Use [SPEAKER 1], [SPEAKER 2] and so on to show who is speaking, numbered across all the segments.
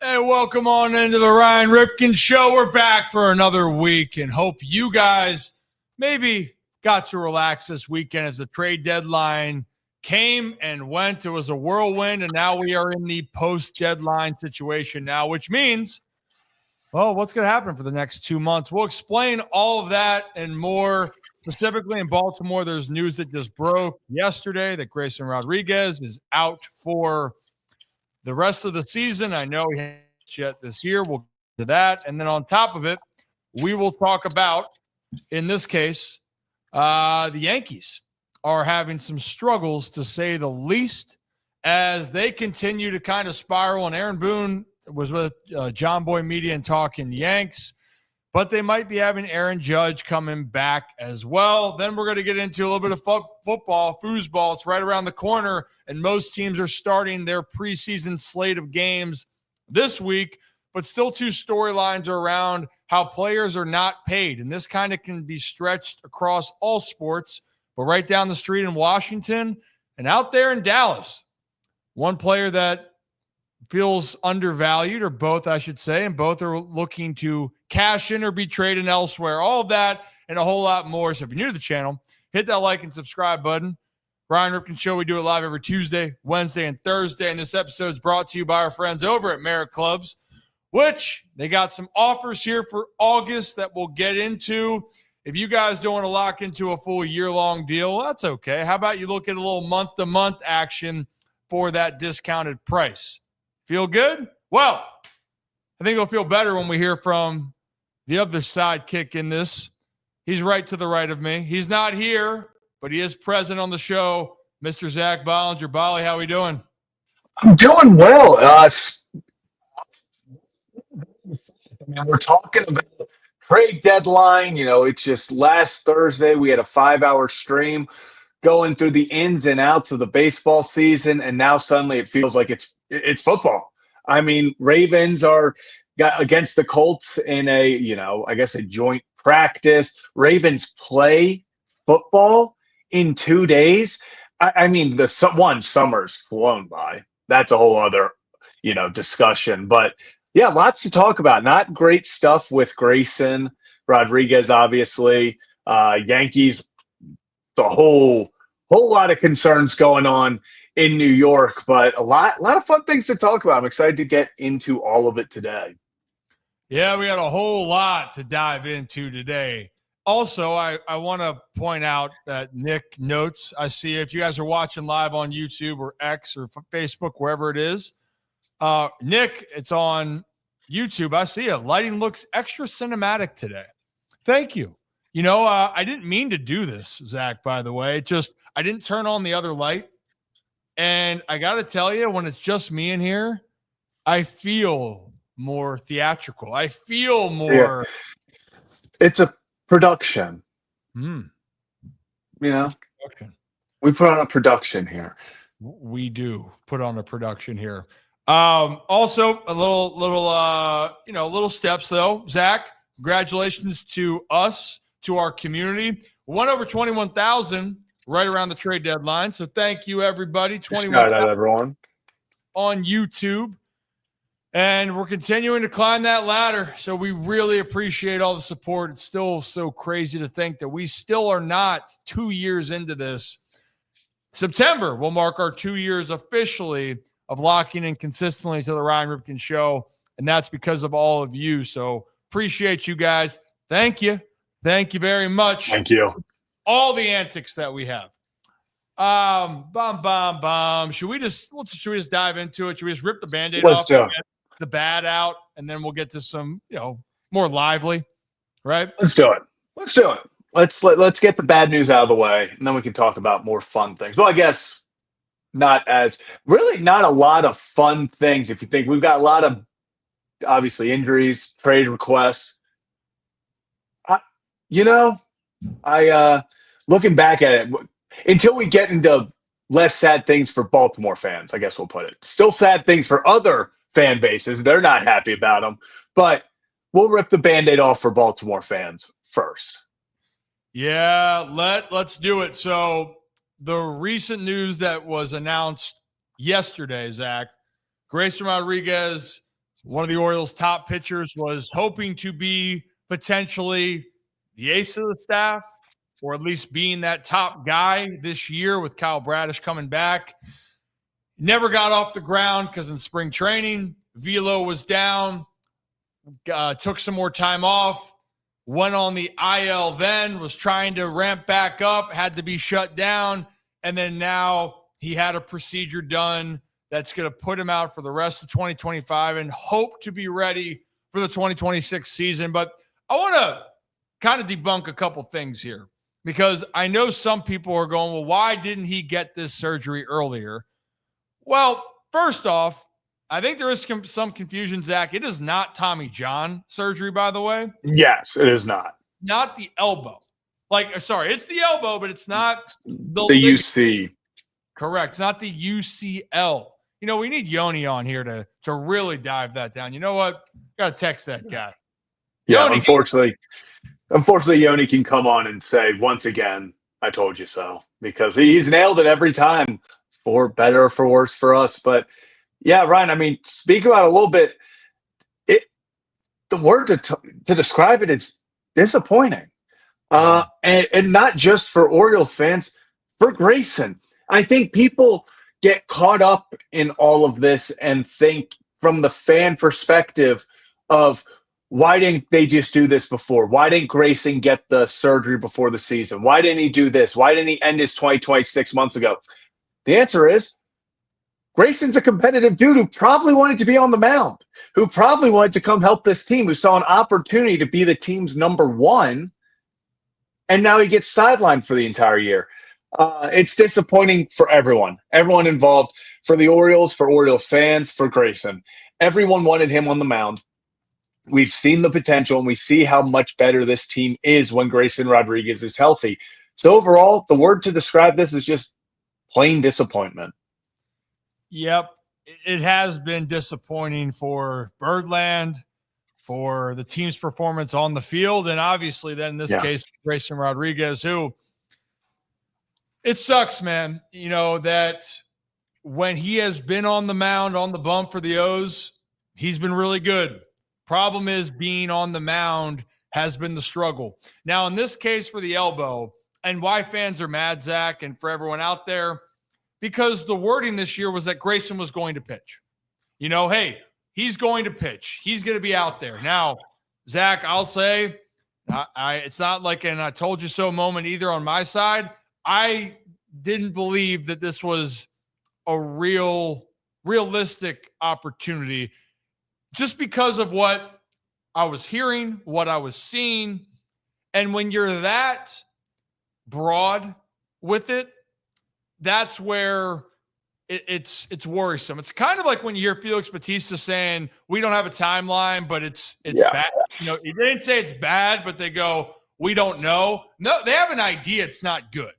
[SPEAKER 1] Hey, welcome on into the Ryan Ripken Show. We're back for another week and hope you guys maybe got to relax this weekend as the trade deadline came and went. It was a whirlwind, and now we are in the post-deadline situation now, which means, well, what's going to happen for the next 2 months? We'll explain all of that and more. Specifically in Baltimore, there's news that just broke yesterday that Grayson Rodriguez is out for the rest of the season. I know he hasn't yet this year. We'll get to that. And then on top of it, we will talk about, in this case, the Yankees are having some struggles, to say the least, as they continue to kind of spiral. And Aaron Boone was with John Boy Media and Talking Yanks, but they might be having Aaron Judge coming back as well. Then we're going to get into a little bit of football, foosball. It's right around the corner, and most teams are starting their preseason slate of games this week, but still two storylines are around how players are not paid, and this kind of can be stretched across all sports, but right down the street in Washington and out there in Dallas, one player that feels undervalued, or both, I should say, and both are looking to cash in or be traded elsewhere. All of that and a whole lot more. So if you're new to the channel, hit that like and subscribe button. Ryan Ripken Show, we do it live every Tuesday, Wednesday, and Thursday. And this episode is brought to you by our friends over at Merit Clubs, which they got some offers here for August that we'll get into. If you guys don't want to lock into a full year-long deal, that's okay. How about you look at a little month-to-month action for that discounted price? Feel good? Well, I think it'll feel better when we hear from the other sidekick in this. He's right to the right of me. He's not here, but he is present on the show. Mr. Zach Bollinger. Bolly, how we doing?
[SPEAKER 2] I'm doing well. We're talking about the trade deadline. You know, it's just last Thursday we had a 5-hour stream going through the ins and outs of the baseball season, and now suddenly it feels like it's football. I mean, Ravens got against the Colts in a joint practice. Ravens play football in 2 days. I mean, summer's flown by. That's a whole other, discussion. But yeah, lots to talk about. Not great stuff with Grayson Rodriguez, obviously. Yankees, the whole lot of concerns going on in New York, but a lot of fun things to talk about. I'm excited to get into all of it today.
[SPEAKER 1] Yeah, we got a whole lot to dive into today. Also, I want to point out that Nick notes, I see if you guys are watching live on YouTube or X or Facebook, wherever it is, Nick, it's on YouTube. I see it. Lighting looks extra cinematic today. Thank you. I didn't mean to do this, Zach, by the way. I didn't turn on the other light. And I got to tell you, when it's just me in here, I feel more theatrical. I feel more.
[SPEAKER 2] Yeah. It's a production.
[SPEAKER 1] Production.
[SPEAKER 2] We put on a production here.
[SPEAKER 1] We do put on a production here. Also, a little steps, though. Zach, congratulations to us, to our community. We went over 21,000 right around the trade deadline. So thank you, everybody.
[SPEAKER 2] 21,000 everyone
[SPEAKER 1] on YouTube. And we're continuing to climb that ladder. So we really appreciate all the support. It's still so crazy to think that we still are not 2 years into this. September will mark our 2 years officially of locking in consistently to the Ryan Ripken Show. And that's because of all of you. So appreciate you guys. Thank you. Thank you very much.
[SPEAKER 2] Thank you.
[SPEAKER 1] All the antics that we have. Should we just dive into it? Should we just rip the Band-Aid off, get the bad out, and then we'll get to some, more lively, right?
[SPEAKER 2] Let's do it. Let's get the bad news out of the way, and then we can talk about more fun things. Well, I guess not a lot of fun things. If you think we've got a lot of, obviously, injuries, trade requests. Looking back at it, until we get into less sad things for Baltimore fans, I guess we'll put it. Still sad things for other fan bases. They're not happy about them, but we'll rip the Band-Aid off for Baltimore fans first.
[SPEAKER 1] Yeah, let's do it. So the recent news that was announced yesterday, Zach, Grayson Rodriguez one of the Orioles' top pitchers was hoping to be potentially the ace of the staff, or at least being that top guy this year with Kyle Bradish coming back. Never got off the ground because in spring training, velo was down, took some more time off, went on the IL then, was trying to ramp back up, had to be shut down, and then now he had a procedure done that's going to put him out for the rest of 2025 and hope to be ready for the 2026 season. But I want to kind of debunk a couple things here, because I know some people are going, well, why didn't he get this surgery earlier? Well, first off, I think there is some confusion, Zach. It is not Tommy John surgery, by the way.
[SPEAKER 2] Yes, it is not.
[SPEAKER 1] Not the elbow. Sorry, it's the elbow, but it's not
[SPEAKER 2] the UC.
[SPEAKER 1] Correct. It's not the UCL. You know, we need Yoni on here to really dive that down. You know what? Got to text that guy.
[SPEAKER 2] Yeah,
[SPEAKER 1] Yoni,
[SPEAKER 2] unfortunately, Yoni can come on and say, once again, I told you so, because he's nailed it every time, for better or for worse for us. But yeah, Ryan, I mean, speak about it a little bit. The word to describe it is disappointing. And not just for Orioles fans, for Grayson. I think people get caught up in all of this and think from the fan perspective of, why didn't they just do this before? Why didn't Grayson get the surgery before the season? Why didn't he do this? Why didn't he end his 2026 months ago? The answer is, Grayson's a competitive dude who probably wanted to be on the mound, who probably wanted to come help this team, who saw an opportunity to be the team's number one, and now he gets sidelined for the entire year. It's disappointing for everyone involved, for the Orioles, for Orioles fans, for Grayson. Everyone wanted him on the mound. We've seen the potential, and we see how much better this team is when Grayson Rodriguez is healthy. So overall, the word to describe this is just plain disappointment.
[SPEAKER 1] Yep. It has been disappointing for Birdland, for the team's performance on the field, and obviously then in this case, Grayson Rodriguez, who, it sucks, man, you know, that when he has been on the mound, on the bump for the O's, he's been really good. Problem is, being on the mound has been the struggle. Now, in this case for the elbow, and why fans are mad, Zach, and for everyone out there, because the wording this year was that Grayson was going to pitch. You know, hey, he's going to pitch. He's going to be out there. Now, Zach, I'll say, it's not like an I told you so moment either on my side. I didn't believe that this was a realistic opportunity, just because of what I was hearing, what I was seeing. And when you're that broad with it, that's where it's worrisome. It's kind of like when you hear Felix Bautista saying, we don't have a timeline, but it's bad. You know, they didn't say it's bad, but they go, we don't know. No, they have an idea it's not good.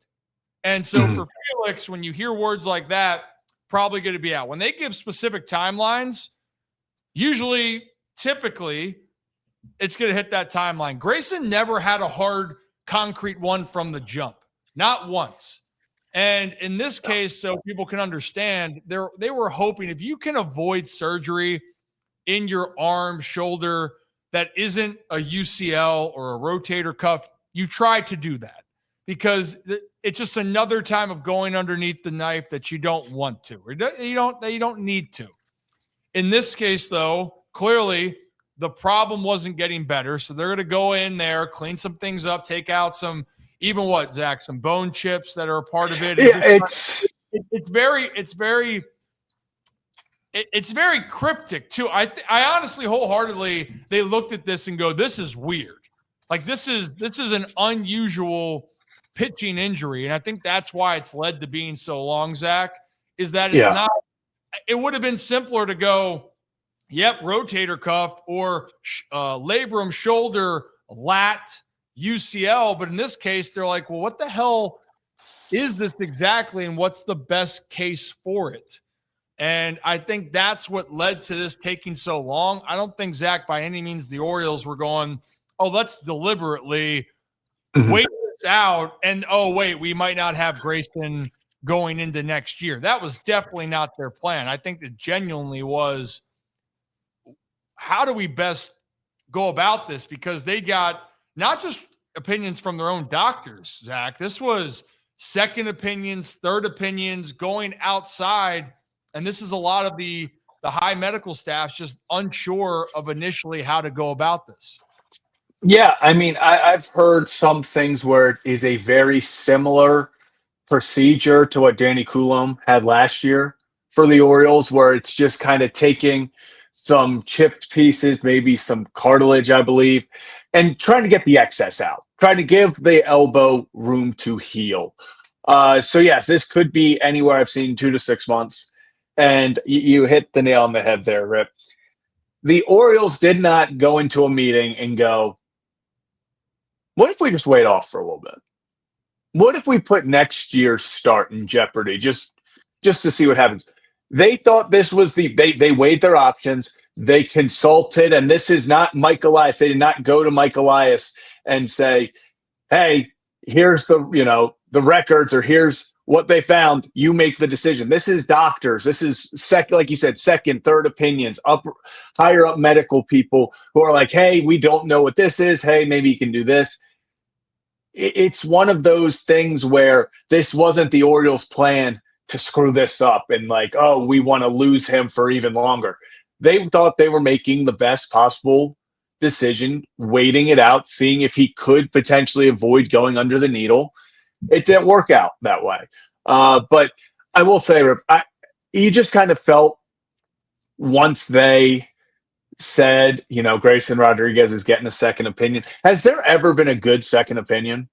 [SPEAKER 1] And so for Felix, when you hear words like that, probably going to be out. When they give specific timelines, typically, it's going to hit that timeline. Grayson never had a hard, concrete one from the jump. Not once. And in this case, so people can understand, they were hoping if you can avoid surgery in your arm, shoulder, that isn't a UCL or a rotator cuff, you try to do that, because it's just another time of going underneath the knife that you don't want to, or you don't need to. In this case, though, clearly the problem wasn't getting better, so they're going to go in there, clean some things up, take out some, even what, Zach, some bone chips that are a part of it.
[SPEAKER 2] Yeah,
[SPEAKER 1] it's very cryptic too. I honestly, wholeheartedly, they looked at this and go, this is weird. Like this is an unusual pitching injury, and I think that's why it's led to being so long, Zach, is that it's not. It would have been simpler to go, yep, rotator cuff or labrum, shoulder, lat, UCL. But in this case, they're like, well, what the hell is this exactly, and what's the best case for it? And I think that's what led to this taking so long. I don't think, Zach, by any means the Orioles were going, oh, let's deliberately wait this out, and oh, wait, we might not have Grayson going into next year. That was definitely not their plan. I think it genuinely was, how do we best go about this? Because they got not just opinions from their own doctors, Zach. This was second opinions, third opinions, going outside. And this is a lot of the high medical staff just unsure of initially how to go about this.
[SPEAKER 2] Yeah, I mean, I've heard some things where it is a very similar procedure to what Danny Coulomb had last year for the Orioles, where it's just kind of taking some chipped pieces, maybe some cartilage, I believe, and trying to get the excess out, trying to give the elbow room to heal. So, yes, this could be anywhere I've seen 2 to 6 months. And you hit the nail on the head there, Rip. The Orioles did not go into a meeting and go, what if we just wait off for a little bit? What if we put next year's start in jeopardy just to see what happens? They thought this was they weighed their options. They consulted, and this is not Mike Elias. They did not go to Mike Elias and say, hey, here's the records, or here's what they found. You make the decision. This is doctors. This is like you said, second, third opinions, higher up medical people who are like, hey, we don't know what this is. Hey, maybe you can do this. It's one of those things where this wasn't the Orioles' plan to screw this up and like, oh, we want to lose him for even longer. They thought they were making the best possible decision, waiting it out, seeing if he could potentially avoid going under the needle. It didn't work out that way. But I will say, Rip, you just kind of felt once they said, Grayson Rodriguez is getting a second opinion. Has there ever been a good second opinion?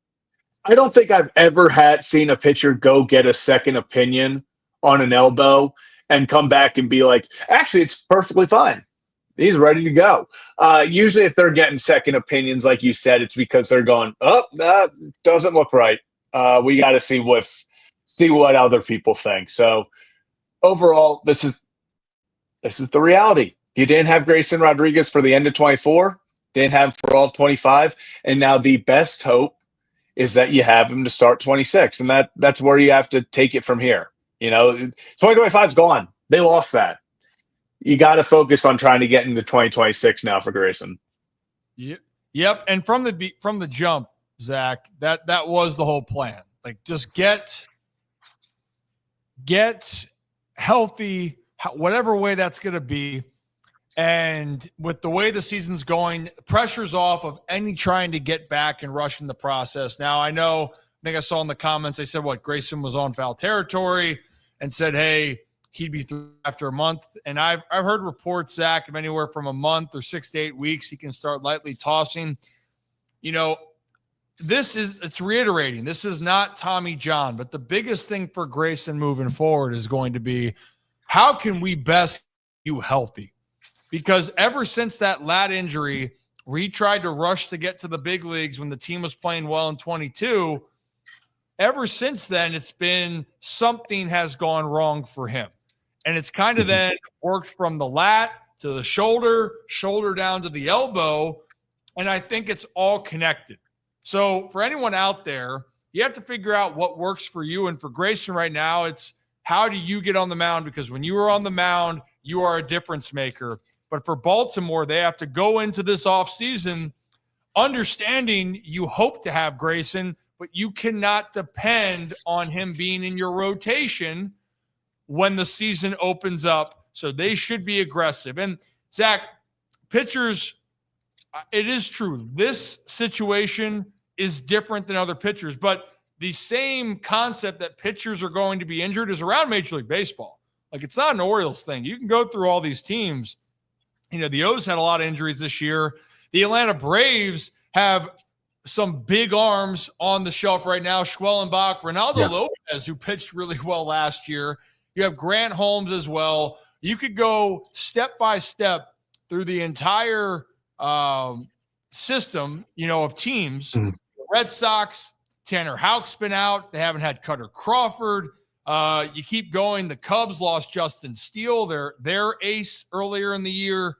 [SPEAKER 2] I don't think I've ever seen a pitcher go get a second opinion on an elbow and come back and be like, actually, it's perfectly fine. He's ready to go. Usually if they're getting second opinions, like you said, it's because they're going, oh, that doesn't look right. We got to see what other people think. So overall, this is the reality. You didn't have Grayson Rodriguez for the end of 24, didn't have for all of 25, and now the best hope is that you have him to start 26, and that's where you have to take it from here. 2025 is gone. They lost that. You got to focus on trying to get into 2026 now for Grayson.
[SPEAKER 1] Yep. And from the jump, Zach, that was the whole plan. Like, just get healthy, whatever way that's going to be. And with the way the season's going, pressure's off of any trying to get back and rush in the process. Now, I think I saw in the comments, they said, Grayson was on foul territory and said, hey, he'd be through after a month. And I've heard reports, Zach, of anywhere from a month or 6 to 8 weeks, he can start lightly tossing. It's reiterating, this is not Tommy John, but the biggest thing for Grayson moving forward is going to be, how can we best keep you healthy? Because ever since that lat injury, where he tried to rush to get to the big leagues when the team was playing well in 22, ever since then, it's been something has gone wrong for him. And it's kind of then worked from the lat to the shoulder down to the elbow. And I think it's all connected. So for anyone out there, you have to figure out what works for you. And for Grayson right now, it's how do you get on the mound? Because when you are on the mound, you are a difference maker. But for Baltimore, they have to go into this offseason understanding you hope to have Grayson, but you cannot depend on him being in your rotation when the season opens up. So they should be aggressive. And Zach, pitchers, it is true. This situation is different than other pitchers, but the same concept that pitchers are going to be injured is around Major League Baseball. Like, it's not an Orioles thing. You can go through all these teams. The O's had a lot of injuries this year. The Atlanta Braves have some big arms on the shelf right now. Schwellenbach, Ronaldo Lopez, who pitched really well last year. You have Grant Holmes as well. You could go step by step through the entire system, of teams.
[SPEAKER 2] Mm-hmm.
[SPEAKER 1] Red Sox, Tanner Houck's been out. They haven't had Cutter Crawford. You keep going. The Cubs lost Justin Steele, their ace earlier in the year.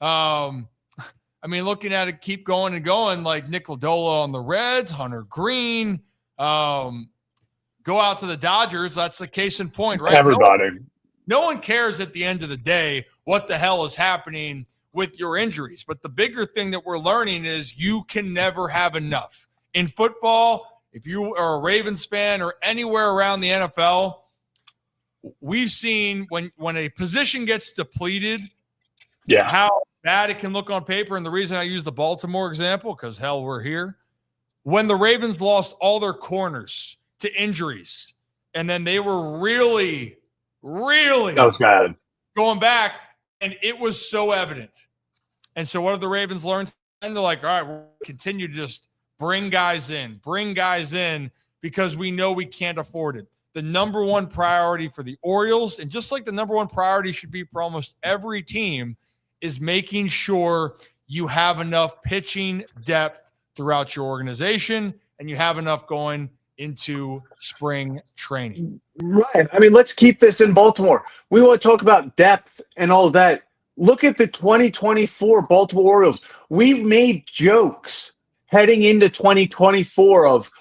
[SPEAKER 1] Looking at it, keep going and going, like Nick Lodolo on the Reds, Hunter Green. Go out to the Dodgers. That's the case in point, right?
[SPEAKER 2] Everybody.
[SPEAKER 1] No one cares at the end of the day what the hell is happening with your injuries. But the bigger thing that we're learning is you can never have enough. In football, if you are a Ravens fan or anywhere around the NFL, we've seen when a position gets depleted, how bad it can look on paper. And the reason I use the Baltimore example, because hell, we're here. When the Ravens lost all their corners to injuries, and then they were really
[SPEAKER 2] that was bad
[SPEAKER 1] going back, and it was so evident. And so what have the Ravens learned? And they're like, all right, we'll continue to just bring guys in, because we know we can't afford it. The number one priority for the Orioles, and just like the number one priority should be for almost every team, is making sure you have enough pitching depth throughout your organization and you have enough going into spring training.
[SPEAKER 2] Right. I mean, let's keep this in Baltimore. We want to talk about depth and all of that. Look at the 2024 Baltimore Orioles. We've made jokes heading into 2024 of,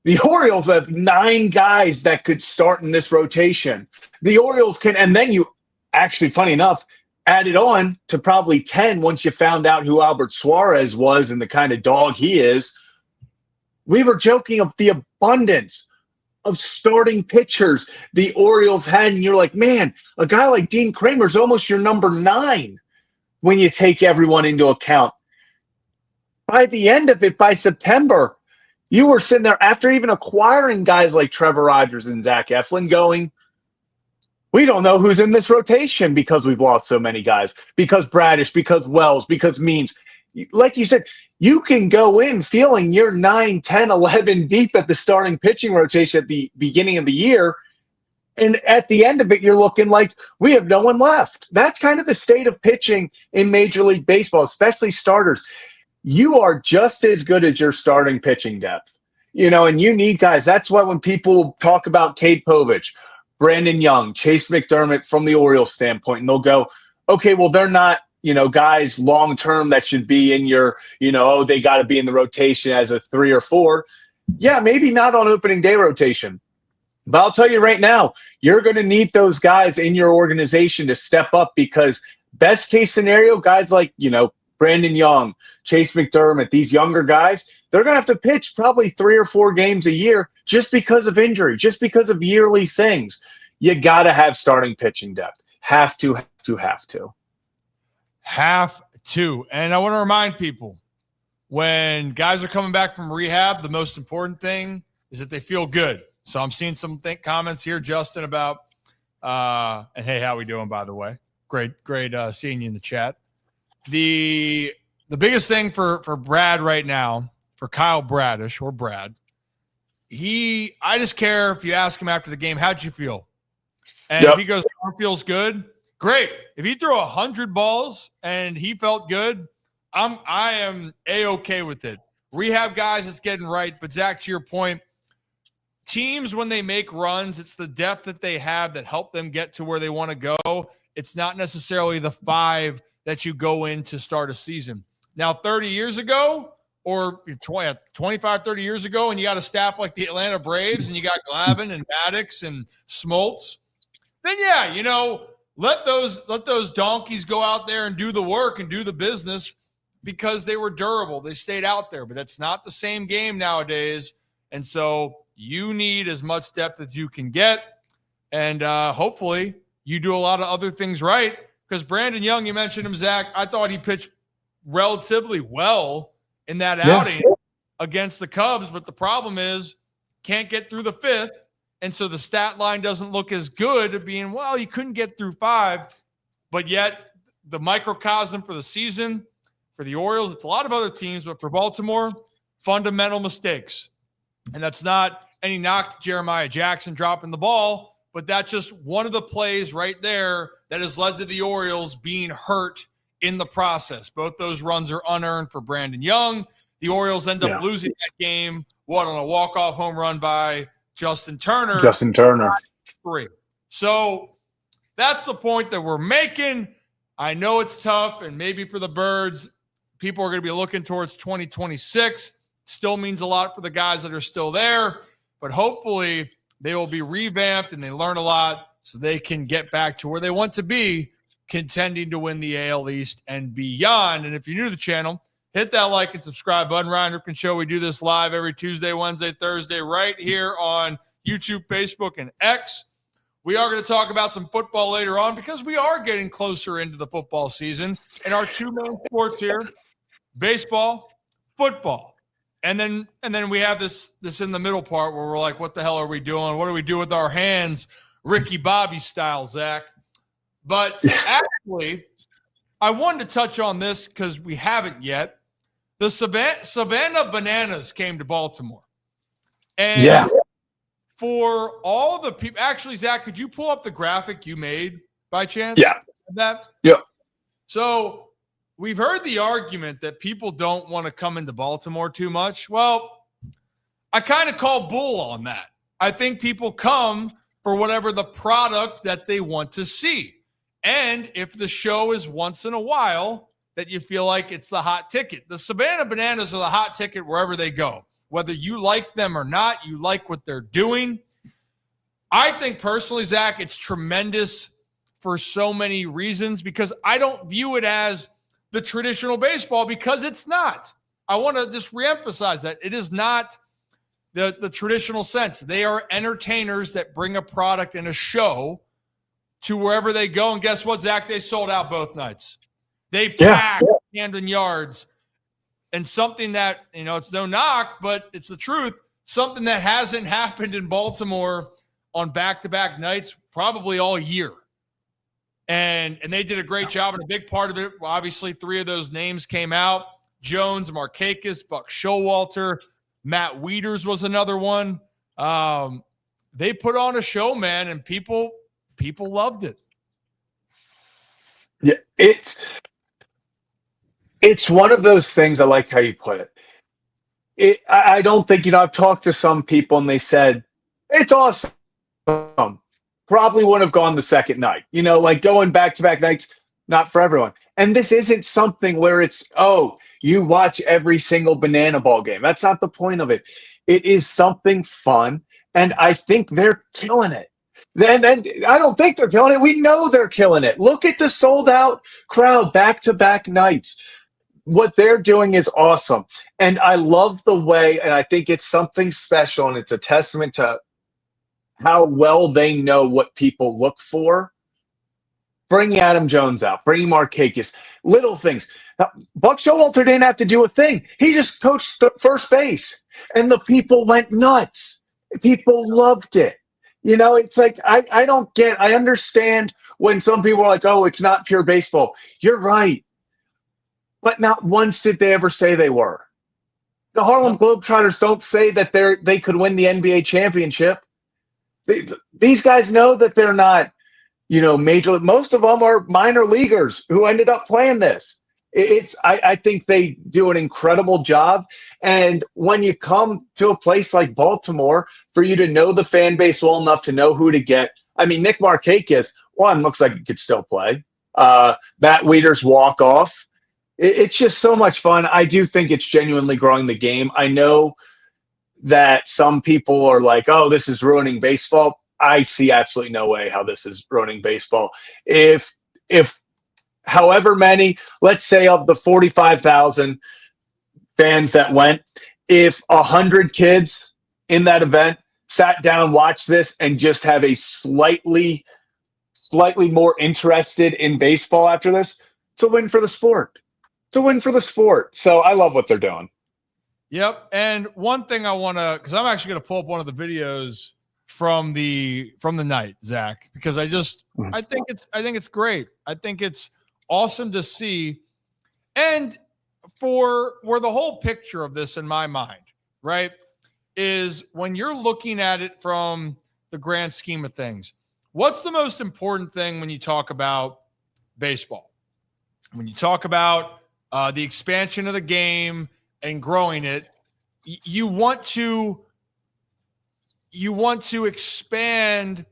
[SPEAKER 2] the Orioles have 9 guys that could start in this rotation. The Orioles can, and then you actually, funny enough, added on to probably 10 once you found out who Albert Suarez was and the kind of dog he is. We were joking of the abundance of starting pitchers the Orioles had, and you're like, man, a guy like Dean Kramer is almost your number 9 when you take everyone into account. By the end of it, by September, you were sitting there after even acquiring guys like Trevor Rogers and Zach Eflin going, we don't know who's in this rotation because we've lost so many guys, because Bradish, because Wells, because Means. Like you said, you can go in feeling you're 9, 10, 11 deep at the starting pitching rotation at the beginning of the year. And at the end of it, you're looking like we have no one left. That's kind of the state of pitching in Major League Baseball, especially starters. You are just as good as your starting pitching depth, and you need guys. That's why when people talk about Cade Povich, Brandon Young, Chase McDermott from the Orioles standpoint, and they'll go, okay, well, they're not, guys long-term that should be in your, they got to be in the rotation as a 3 or 4. Yeah, maybe not on opening day rotation. But I'll tell you right now, you're going to need those guys in your organization to step up because best case scenario, guys like, Brandon Young, Chase McDermott, these younger guys, they're going to have to pitch probably 3 or 4 games a year just because of injury, just because of yearly things. You got to have starting pitching depth. Have to.
[SPEAKER 1] And I want to remind people, when guys are coming back from rehab, the most important thing is that they feel good. So I'm seeing some comments here, Justin, about and hey, how we doing, by the way? Great seeing you in the chat. The biggest thing for Brad right now, for Kyle Bradish or Brad, I just care if you ask him after the game, how'd you feel? And if he goes, feels good, great. If he threw 100 balls and he felt good, I am A-okay with it. Rehab guys, it's getting right. But Zach, to your point, teams, when they make runs, it's the depth that they have that help them get to where they want to go. It's not necessarily the 5 that you go in to start a season. Now, 30 years ago or 25, 30 years ago, and you got a staff like the Atlanta Braves and you got Glavine and Maddox and Smoltz, then let those donkeys go out there and do the work and do the business because they were durable. They stayed out there, but that's not the same game nowadays. And so you need as much depth as you can get. And hopefully you do a lot of other things right. Because Brandon Young, you mentioned him, Zach, I thought he pitched relatively well in that outing against the Cubs. But the problem is can't get through the 5th. And so the stat line doesn't look as good at being, well, you couldn't get through 5. But yet the microcosm for the season, for the Orioles, it's a lot of other teams. But for Baltimore, fundamental mistakes. And that's not any knock to Jeremiah Jackson dropping the ball, but that's just one of the plays right there that has led to the Orioles being hurt in the process. Both those runs are unearned for Brandon Young. The Orioles end up losing that game, on a walk-off home run by Justin Turner. 3. So that's the point that we're making. I know it's tough, and maybe for the Birds, people are going to be looking towards 2026. Still means a lot for the guys that are still there, but hopefully they will be revamped and they learn a lot so they can get back to where they want to be contending to win the AL East and beyond. And if you're new to the channel, hit that like and subscribe button. Ryan Ripken Show. We do this live every Tuesday, Wednesday, Thursday, right here on YouTube, Facebook, and X. We are going to talk about some football later on because we are getting closer into the football season. And our two main sports here, baseball, football. And then we have this in the middle part where we're like, what the hell are we doing? What do we do with our hands? Ricky Bobby style, Zach. But actually, I wanted to touch on this because we haven't yet. The Savannah Bananas came to Baltimore. And for all the people, actually, Zach, could you pull up the graphic you made by chance?
[SPEAKER 2] Yeah.
[SPEAKER 1] So we've heard the argument that people don't want to come into Baltimore too much. Well, I kind of call bull on that. I think people come for whatever the product that they want to see. And if the show is once in a while that you feel like it's the hot ticket, the Savannah Bananas are the hot ticket wherever they go. Whether you like them or not, you like what they're doing. I think personally, Zach, it's tremendous for so many reasons because I don't view it as the traditional baseball because it's not. I want to just reemphasize that. It is not the traditional sense. They are entertainers that bring a product and a show to wherever they go. And guess what, Zach? They sold out both nights. They packed Camden Yards. And something that, it's no knock, but it's the truth, something that hasn't happened in Baltimore on back-to-back nights probably all year. And they did a great job, and a big part of it, obviously, three of those names came out. Jones, Markakis, Buck Showalter, Matt Wieters was another one. They put on a show, man, and people loved it.
[SPEAKER 2] Yeah, it's one of those things. I like how you put it. I don't think, I've talked to some people and they said, it's awesome. Probably wouldn't have gone the second night. Like going back-to-back nights, not for everyone. And this isn't something where it's, you watch every single banana ball game. That's not the point of it. It is something fun, and I think they're killing it. Then I don't think they're killing it. We know they're killing it. Look at the sold-out crowd back-to-back nights. What they're doing is awesome. And I love the way, and I think it's something special, and it's a testament to how well they know what people look for. Bringing Adam Jones out, bringing Markakis, little things. Now, Buck Showalter didn't have to do a thing. He just coached first base, and the people went nuts. People loved it. It's like I understand when some people are like, oh, it's not pure baseball. You're right. But not once did they ever say they were. The Harlem Globetrotters don't say that they could win the NBA championship. These guys know that they're not, major. Most of them are minor leaguers who ended up playing this. I think they do an incredible job. And when you come to a place like Baltimore, for you to know the fan base well enough to know who to get. I mean, Nick Markakis, one, looks like he could still play. Matt Wieters walk-off. It's just so much fun. I do think it's genuinely growing the game. I know that some people are like, oh, this is ruining baseball. I see absolutely no way how this is ruining baseball. If however many, let's say of the 45,000 fans that went, if 100 kids in that event sat down, watched this, and just have a slightly more interested in baseball after this, it's a win for the sport. So I love what they're doing.
[SPEAKER 1] Yep. And one thing I want to, because I'm actually going to pull up one of the videos from the night, Zach, because I think it's great. I think it's awesome to see. And for where the whole picture of this in my mind, right, is when you're looking at it from the grand scheme of things, what's the most important thing when you talk about baseball? When you talk about the expansion of the game and growing it, you want to expand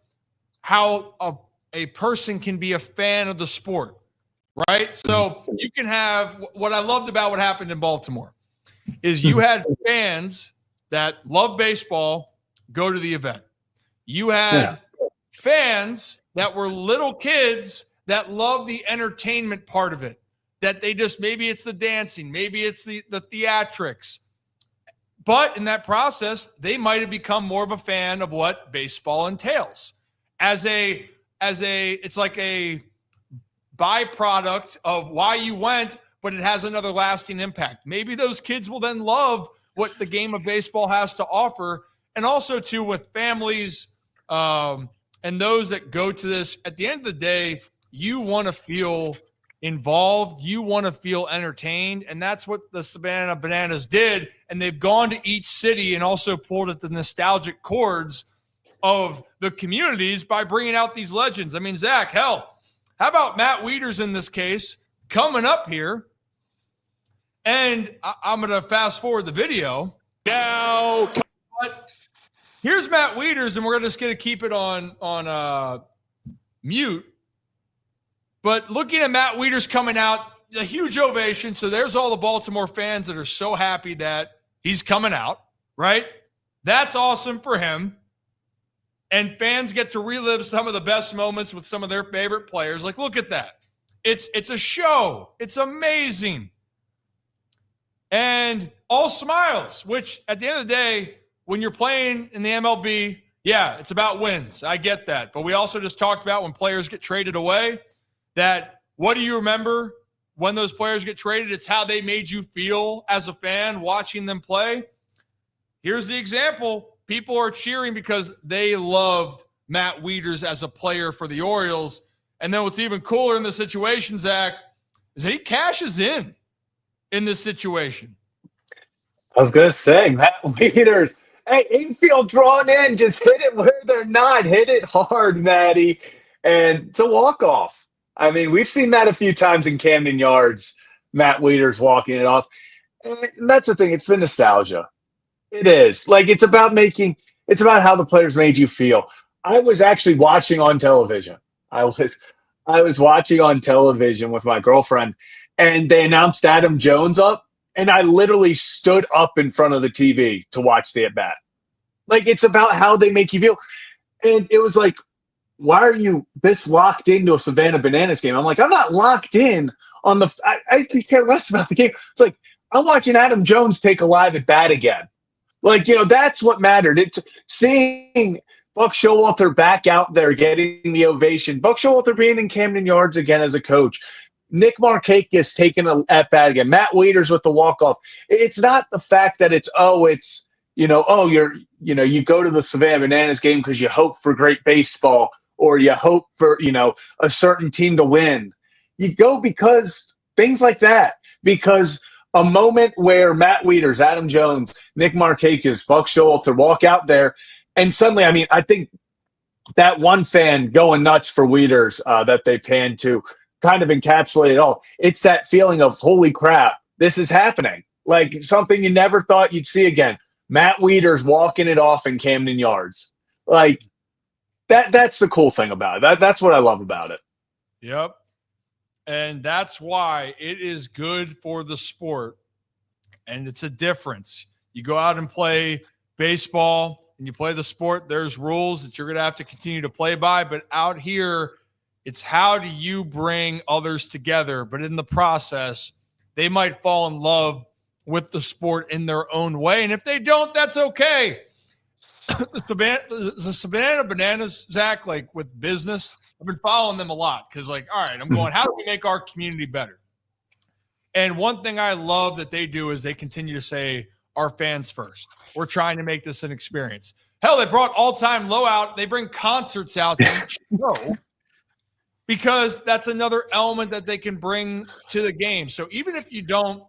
[SPEAKER 1] how a person can be a fan of the sport, right? So you can have what I loved about what happened in Baltimore is you had fans that love baseball go to the event. You had fans that were little kids that love the entertainment part of it, that they just, maybe it's the dancing, maybe it's the theatrics. But in that process, they might have become more of a fan of what baseball entails. It's like a byproduct of why you went, but it has another lasting impact. Maybe those kids will then love what the game of baseball has to offer. And also, too, with families and those that go to this, at the end of the day, you want to feel involved. You want to feel entertained. And that's what the Savannah Bananas did. And they've gone to each city and also pulled at the nostalgic chords of the communities by bringing out these legends. I mean, Zach, hell, how about Matt Wieters in this case coming up here? And I'm going to fast forward the video.
[SPEAKER 3] Now,
[SPEAKER 1] but here's Matt Wieters, and we're just going to keep it on mute. But looking at Matt Wieters coming out, a huge ovation. So there's all the Baltimore fans that are so happy that he's coming out, right? That's awesome for him. And fans get to relive some of the best moments with some of their favorite players. Like, look at that. It's a show. It's amazing. And all smiles, which at the end of the day, when you're playing in the MLB, yeah, it's about wins. I get that. But we also just talked about when players get traded away, that what do you remember when those players get traded? It's how they made you feel as a fan watching them play. Here's the example. People are cheering because they loved Matt Wieters as a player for the Orioles. And then what's even cooler in the situation, Zach, is that he cashes in this situation.
[SPEAKER 2] I was going to say, Matt Wieters, hey, infield drawn in, just hit it where they're not. Hit it hard, Matty. And it's a walk-off. I mean, we've seen that a few times in Camden Yards, Matt Wieters walking it off. And that's the thing. It's the nostalgia. It is. Like, it's about how the players made you feel. I was actually watching on television. I was watching on television with my girlfriend, and they announced Adam Jones up, and I literally stood up in front of the TV to watch the at-bat. Like, it's about how they make you feel. And it was like, why are you this locked into a Savannah Bananas game? I'm like, I'm not locked in on the – I could care less about the game. It's like, I'm watching Adam Jones take a live at-bat again. Like, that's what mattered. It's seeing Buck Showalter back out there getting the ovation. Buck Showalter being in Camden Yards again as a coach. Nick Markakis taking an at-bat again. Matt Wieters with the walk-off. It's not the fact that you go to the Savannah Bananas game because you hope for great baseball or you hope for, a certain team to win. You go because things like that. Because a moment where Matt Wieters, Adam Jones, Nick Markakis, Buck Showalter walk out there, and suddenly, I mean, I think that one fan going nuts for Wieters that they panned to kind of encapsulate it all. It's that feeling of, holy crap, this is happening. Like something you never thought you'd see again. Matt Wieters walking it off in Camden Yards. Like, that's the cool thing about it. That's what I love about it.
[SPEAKER 1] Yep. And that's why it is good for the sport. And it's a difference. You go out and play baseball and you play the sport, there's rules that you're going to have to continue to play by. But out here, it's how do you bring others together? But in the process, they might fall in love with the sport in their own way. And if they don't, that's okay. The Savannah Bananas, Zach, like with business, I've been following them a lot because, like, all right, I'm going, how do we make our community better? And one thing I love that they do is they continue to say, our fans first. We're trying to make this an experience. Hell, they brought All-Time Low out. They bring concerts out to each show because that's another element that they can bring to the game. So even if you don't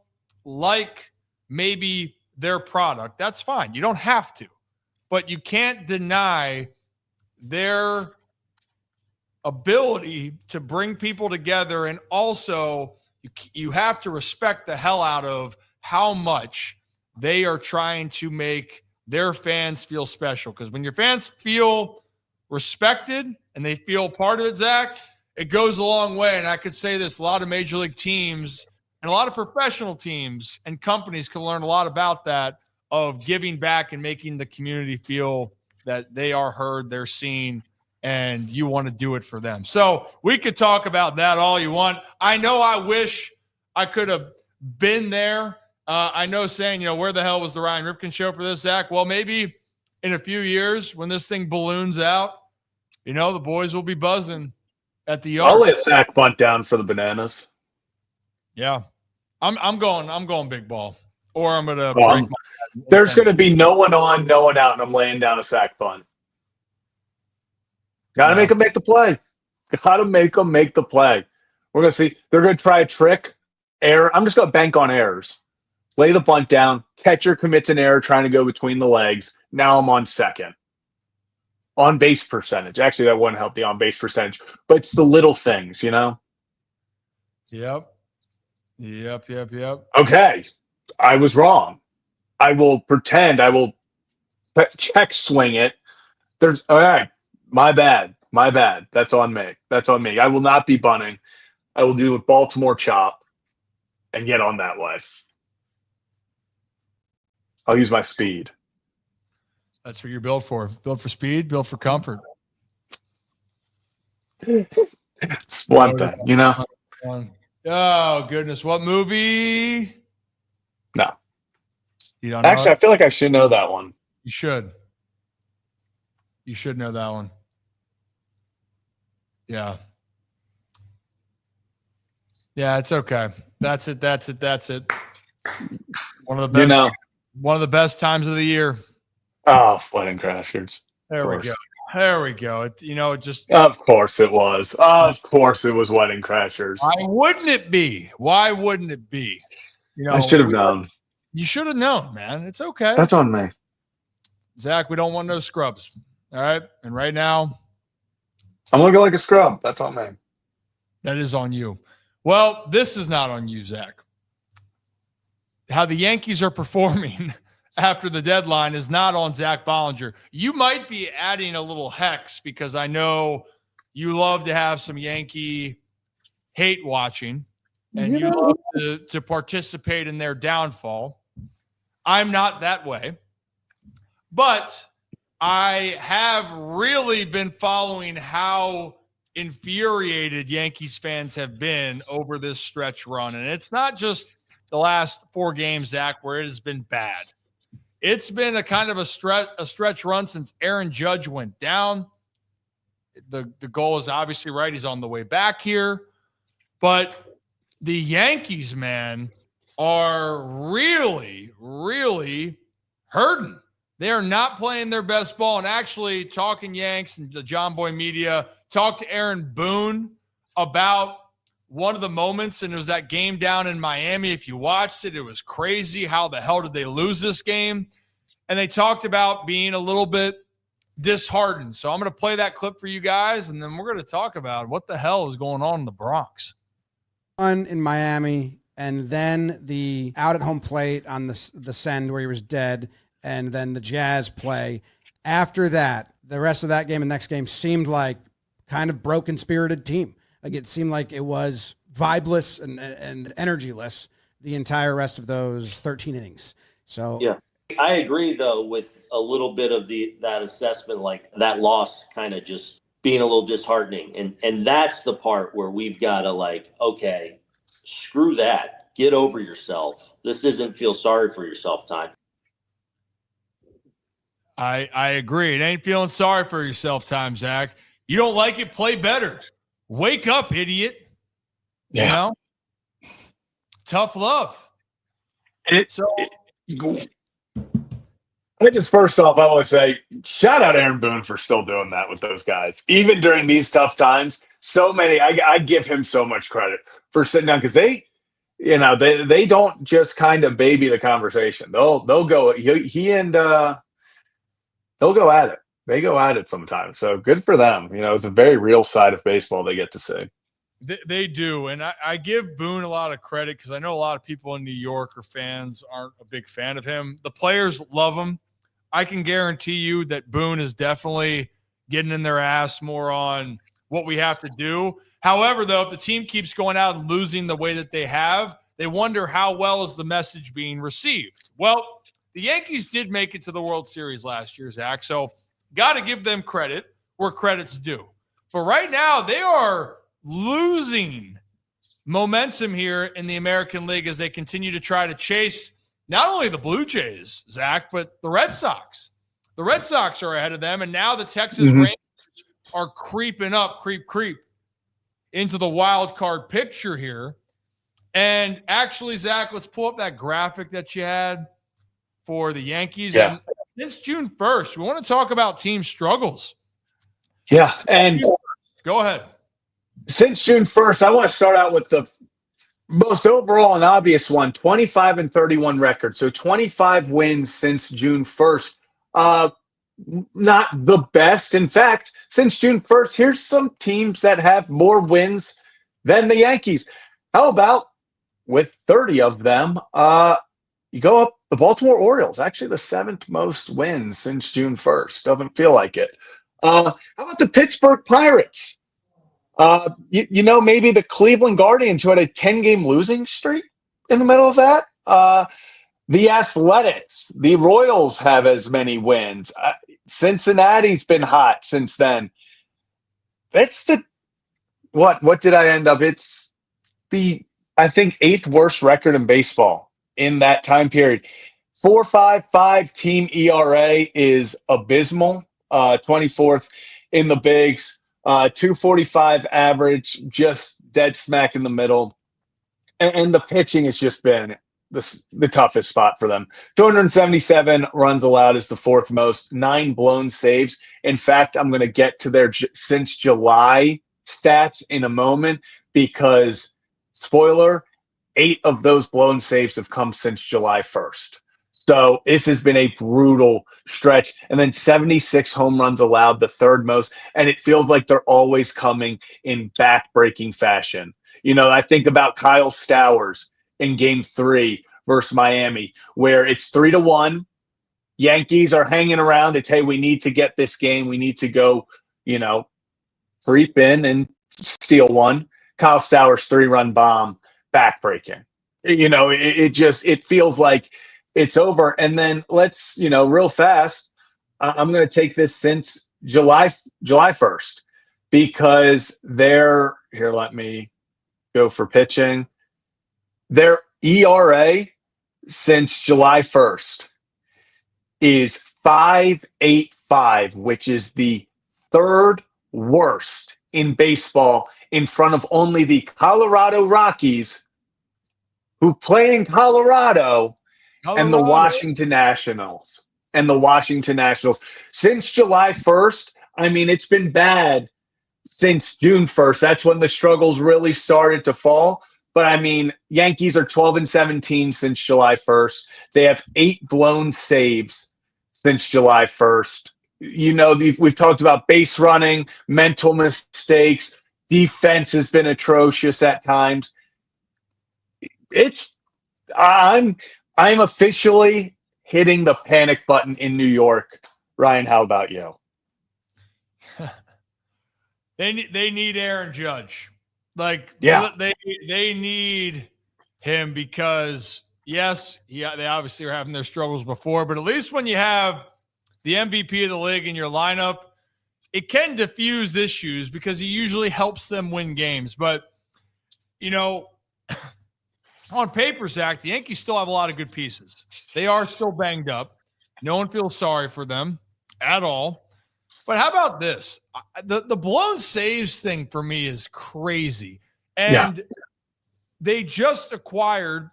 [SPEAKER 1] like maybe their product, that's fine. You don't have to. But you can't deny their ability to bring people together. And also, you have to respect the hell out of how much they are trying to make their fans feel special. Because when your fans feel respected and they feel part of it, Zach, it goes a long way. And I could say this, a lot of major league teams and a lot of professional teams and companies can learn a lot about that, of giving back and making the community feel that they are heard, they're seen, and you want to do it for them. So we could talk about that all you want. I know I wish I could have been there. I know saying, where the hell was the Ryan Ripken show for this, Zach? Well, maybe in a few years when this thing balloons out, the boys will be buzzing at the yard.
[SPEAKER 2] I'll lay a sack bunt down for the Bananas.
[SPEAKER 1] Yeah. I'm going big ball. Or I'm going to break my
[SPEAKER 2] There's going to be no one on, no one out, and I'm laying down a sack bunt. Got to make them make the play. Got to make them make the play. We're going to see. They're going to try a trick. Error. I'm just going to bank on errors. Lay the bunt down. Catcher commits an error trying to go between the legs. Now I'm on second. On base percentage. Actually, that wouldn't help the on base percentage. But it's the little things,
[SPEAKER 1] Yep.
[SPEAKER 2] Okay. I was wrong. I will pretend. I will check swing it. All right. My bad. That's on me. I will not be bunting. I will do a Baltimore chop and get on that way. I'll use my speed.
[SPEAKER 1] That's what you're built for. Built for speed, built for comfort.
[SPEAKER 2] It's one thing,
[SPEAKER 1] Oh, goodness. What movie?
[SPEAKER 2] No.
[SPEAKER 1] You don't know
[SPEAKER 2] Actually, I feel like I should know that one.
[SPEAKER 1] You should. You should know that one. Yeah. Yeah, it's okay. That's it. One of the best times of the year.
[SPEAKER 2] Oh, Wedding Crashers.
[SPEAKER 1] There we go. It just.
[SPEAKER 2] Of course it was. Of course it was Wedding Crashers.
[SPEAKER 1] Why wouldn't it be?
[SPEAKER 2] I should have known.
[SPEAKER 1] You should have known, man. It's okay.
[SPEAKER 2] That's on me.
[SPEAKER 1] Zach, we don't want no scrubs. All right. And right now,
[SPEAKER 2] I'm looking like a scrub. That's on me.
[SPEAKER 1] that is on you. Well, this is not on you, Zach. How the Yankees are performing after the deadline is not on Zach Bollinger. You might be adding a little hex because I know you love to have some Yankee hate watching and you love to participate in their downfall. I'm not that way, but I have really been following how infuriated Yankees fans have been over this stretch run. And it's not just the last 4 games, Zach, where it has been bad. It's been a kind of a stretch run since Aaron Judge went down. The goal is obviously right. He's on the way back here. But the Yankees, man, are really, really hurting. They are not playing their best ball. And actually, Talking Yanks and the John Boy Media talked to Aaron Boone about one of the moments, and it was that game down in Miami. If you watched it, it was crazy. How the hell did they lose this game? And they talked about being a little bit disheartened. So I'm going to play that clip for you guys, and then we're going to talk about what the hell is going on in the Bronx.
[SPEAKER 3] In Miami, and then the out at home plate on the send where he was dead, and then the Jazz play. After that, the rest of that game and next game seemed like kind of broken-spirited team. Like it seemed like it was vibeless and energyless the entire rest of those 13 innings. So
[SPEAKER 4] yeah, I agree though with a little bit of that assessment, like that loss kind of just being a little disheartening, and that's the part where we've got to okay, screw that, get over yourself. This isn't feel sorry for yourself time.
[SPEAKER 1] I agree. It ain't feeling sorry for yourself time, Zach. You don't like it, play better. Wake up, idiot.
[SPEAKER 2] Yeah.
[SPEAKER 1] Tough love.
[SPEAKER 2] I just first off, I want to say shout out Aaron Boone for still doing that with those guys. Even during these tough times, so many, I give him so much credit for sitting down because they don't just kind of baby the conversation. They'll go, they'll go at it. They go at it sometimes. So good for them. It's a very real side of baseball they get to see.
[SPEAKER 1] They do. And I give Boone a lot of credit because I know a lot of people in New York or fans aren't a big fan of him. The players love him. I can guarantee you that Boone is definitely getting in their ass more on what we have to do. However, though, if the team keeps going out and losing the way that they have, they wonder how well is the message being received. Well, the Yankees did make it to the World Series last year, Zach. So got to give them credit. where credit's due. But right now, they are losing momentum here in the American League as they continue to try to chase not only the Blue Jays, Zach, but the Red Sox. The Red Sox are ahead of them, and now the Texas Rangers are creeping up, creep into the wild card picture here. And actually, Zach, let's pull up that graphic that you had for the Yankees.
[SPEAKER 2] Yeah.
[SPEAKER 1] And it's June 1st. We want to talk about team struggles.
[SPEAKER 2] Yeah, and
[SPEAKER 1] go ahead.
[SPEAKER 2] Since June 1st, I want to start out with the most overall and obvious one, 25-31 record. So 25 wins since June 1st. Not the best. In fact, since June 1st, here's some teams that have more wins than the Yankees. How about with 30 of them, you go up the Baltimore Orioles, actually the 7th most wins since June 1st. Doesn't feel like it. How about the Pittsburgh Pirates? Maybe the Cleveland Guardians, who had a 10-game losing streak in the middle of that. The Athletics, the Royals have as many wins. Cincinnati's been hot since then. That's the what did I end up? It's the, I think, 8th worst record in baseball in that time period. 4.55 team ERA is abysmal. 24th in the bigs. 2.45 average, just dead smack in the middle. And the pitching has just been the toughest spot for them. 277 runs allowed is the 4th most, 9 blown saves. In fact, I'm going to get to their since July stats in a moment because, spoiler, 8 of those blown saves have come since July 1st. So this has been a brutal stretch. And then 76 home runs allowed, the 3rd most. And it feels like they're always coming in back-breaking fashion. I think about Kyle Stowers in Game 3 versus Miami, where it's 3-1. Yankees are hanging around. It's, hey, we need to get this game. We need to go, creep in and steal one. Kyle Stowers 3-run bomb, back-breaking. It feels like it's over. And then let's, real fast, I'm going to take this since July 1st because here, let me go for pitching. Their ERA since July 1st is 5.85, which is the 3rd worst in baseball, in front of only the Colorado Rockies, who play in Colorado. And the Washington Nationals. Since July 1st, it's been bad since June 1st. That's when the struggles really started to fall. But, Yankees are 12-17 since July 1st. They have 8 blown saves since July 1st. We've talked about base running, mental mistakes. Defense has been atrocious at times. I'm officially hitting the panic button in New York. Ryan, how about you?
[SPEAKER 1] They need Aaron Judge. They need him because, yes, they obviously are having their struggles before, but at least when you have the MVP of the league in your lineup, it can diffuse issues because he usually helps them win games. But, on paper, Zach, the Yankees still have a lot of good pieces. They are still banged up. No one feels sorry for them at all. But how about this? The blown saves thing for me is crazy. And they just acquired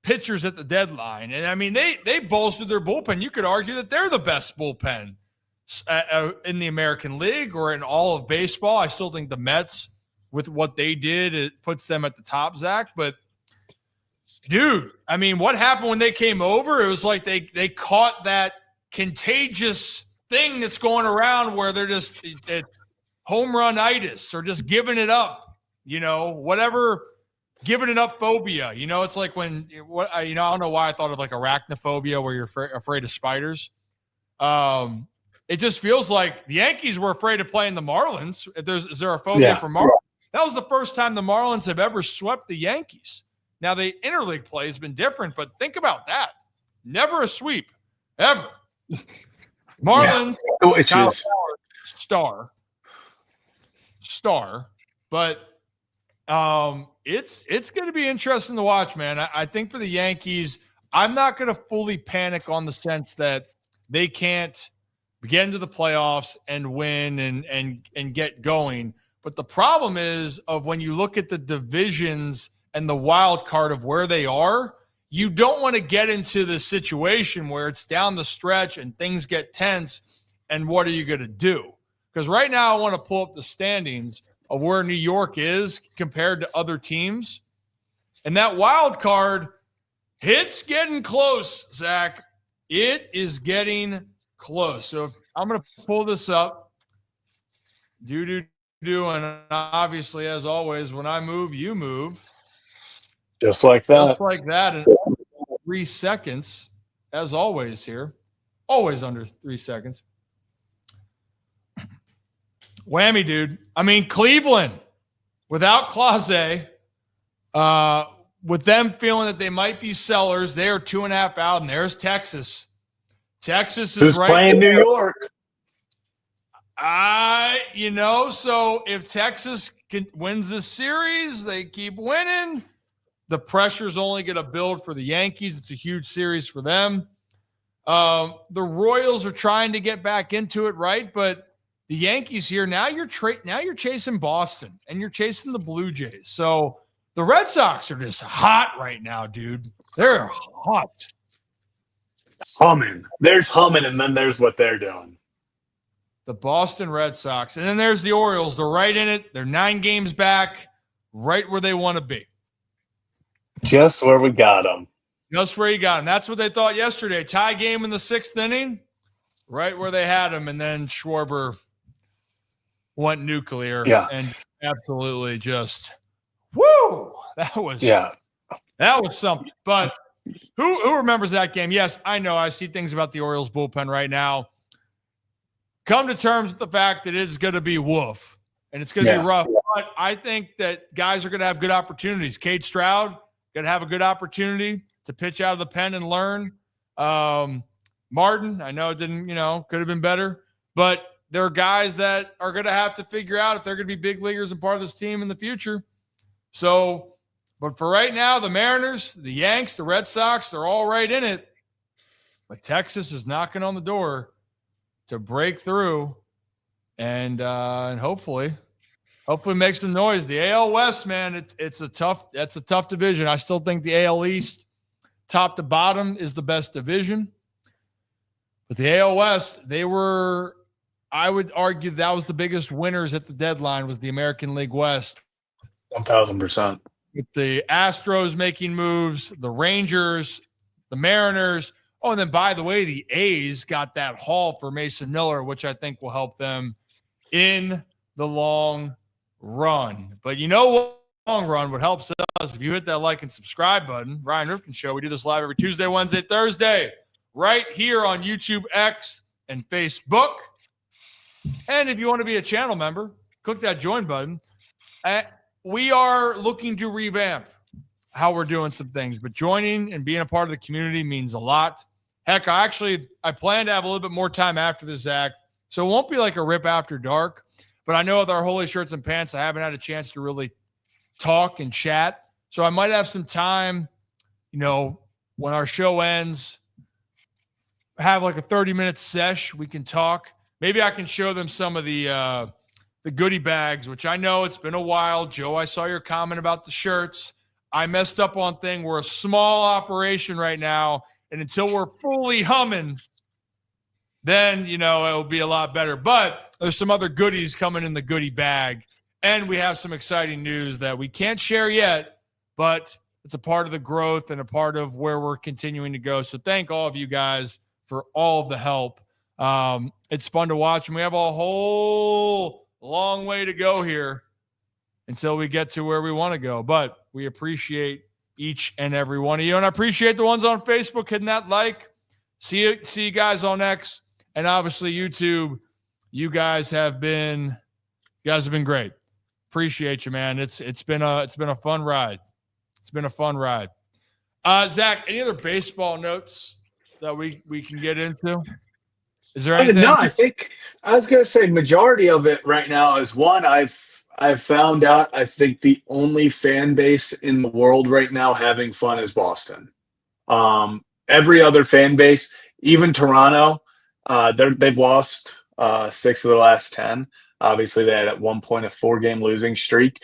[SPEAKER 1] pitchers at the deadline. And, they bolstered their bullpen. You could argue that they're the best bullpen in the American League or in all of baseball. I still think the Mets, with what they did, it puts them at the top, Zach. But, dude, what happened when they came over? It was like they caught that contagious thing that's going around where they're just home run-itis or just giving it up, whatever, giving it up phobia. It's like when, I don't know why I thought of like arachnophobia where you're afraid of spiders. It just feels like the Yankees were afraid of playing the Marlins. Is there a phobia for Marlins? That was the first time the Marlins have ever swept the Yankees. Now, the interleague play has been different, but think about that. Never a sweep, ever. Marlins, Kyle Stowers, star. star, but it's going to be interesting to watch, man. I think for the Yankees, I'm not going to fully panic on the sense that they can't get into the playoffs and win and get going. But the problem is of when you look at the divisions and the wild card of where they are, you don't want to get into the situation where it's down the stretch and things get tense. And what are you going to do? Because right now I want to pull up the standings of where New York is compared to other teams. And that wild card, it's getting close, Zach. It is getting close. So if I'm going to pull this up. And obviously, as always, when I move, you move.
[SPEAKER 2] Just like that.
[SPEAKER 1] Just like that in 3 seconds, as always here. Always under 3 seconds. Whammy, dude. I mean, Cleveland, without Clase, with them feeling that they might be sellers, they are 2.5 out, and there's Texas. Texas is
[SPEAKER 2] Who's
[SPEAKER 1] right
[SPEAKER 2] playing
[SPEAKER 1] there.
[SPEAKER 2] New York?
[SPEAKER 1] So if Texas wins this series, they keep winning. The pressure's only going to build for the Yankees. It's a huge series for them. The Royals are trying to get back into it, right? But the Yankees here, now you're chasing Boston and you're chasing the Blue Jays. So the Red Sox are just hot right now, dude. They're hot.
[SPEAKER 2] Humming. There's humming, and then there's what they're doing.
[SPEAKER 1] The Boston Red Sox. And then there's the Orioles. They're right in it. They're 9 games back, right where they want to be.
[SPEAKER 2] Just where we got them.
[SPEAKER 1] Just where you got them. That's what they thought yesterday. Tie game in the 6th inning, right where they had them. And then Schwarber went nuclear.
[SPEAKER 2] Yeah.
[SPEAKER 1] And absolutely just, woo! That was something. But who remembers that game? Yes, I know. I see things about the Orioles bullpen right now. Come to terms with the fact that it's going to be woof and it's going to be rough. But I think that guys are going to have good opportunities. Cade Stroud going to have a good opportunity to pitch out of the pen and learn. Martin, I know it didn't, could have been better, but there are guys that are going to have to figure out if they're going to be big leaguers and part of this team in the future. So, but for right now, the Mariners, the Yanks, the Red Sox, they're all right in it. But Texas is knocking on the door to break through and hopefully make some noise. The AL West, man, that's a tough division. I still think the AL East, top to bottom, is the best division. But the AL West, I would argue that was the biggest winners at the deadline was the American League West.
[SPEAKER 2] 1,000%.
[SPEAKER 1] With the Astros making moves, the Rangers, the Mariners. Oh, and then, by the way, the A's got that haul for Mason Miller, which I think will help them in the long run. But you know what? Long run, what helps us, if you hit that like and subscribe button, Ryan Ripken Show, we do this live every Tuesday, Wednesday, Thursday, right here on YouTube, X, and Facebook. And if you want to be a channel member, click that join button. We are looking to revamp how we're doing some things, but joining and being a part of the community means a lot. Heck, I plan to have a little bit more time after this, Zach, so it won't be like a rip after dark, but I know with our Holy Shirts and Pants, I haven't had a chance to really talk and chat, so I might have some time, when our show ends, have like a 30-minute sesh, we can talk. Maybe I can show them some of the goodie bags, which I know it's been a while. Joe, I saw your comment about the shirts. I messed up on thing. We're a small operation right now, and until we're fully humming, then, it'll be a lot better. But there's some other goodies coming in the goodie bag, and we have some exciting news that we can't share yet, but it's a part of the growth and a part of where we're continuing to go. So thank all of you guys for all of the help. It's fun to watch, and we have a whole long way to go here until we get to where we want to go. But we appreciate each and every one of you, and I appreciate the ones on Facebook hitting that like. See you guys on X, and obviously YouTube. You guys have been great. Appreciate you, man. It's been a fun ride. It's been a fun ride. Zach, any other baseball notes that we can get into? Is there anything?
[SPEAKER 2] No, I think I was going to say majority of it right now is one, I've I've found out I think the only fan base in the world right now having fun is Boston. Every other fan base, even Toronto, they've lost 6 of their last 10. Obviously, they had at one point a 4-game losing streak.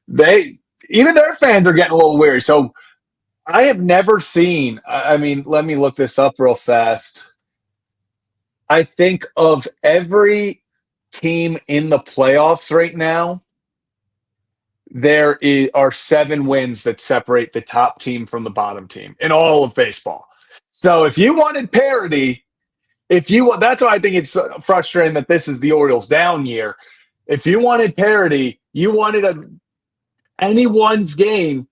[SPEAKER 2] Even their fans are getting a little weary. So I have never seen. I mean, let me look this up real fast. I think of every team in the playoffs right now, are 7 wins that separate the top team from the bottom team in all of baseball. So if you wanted parity, that's why I think it's frustrating that this is the Orioles' down year. If you wanted parity, you wanted anyone's game.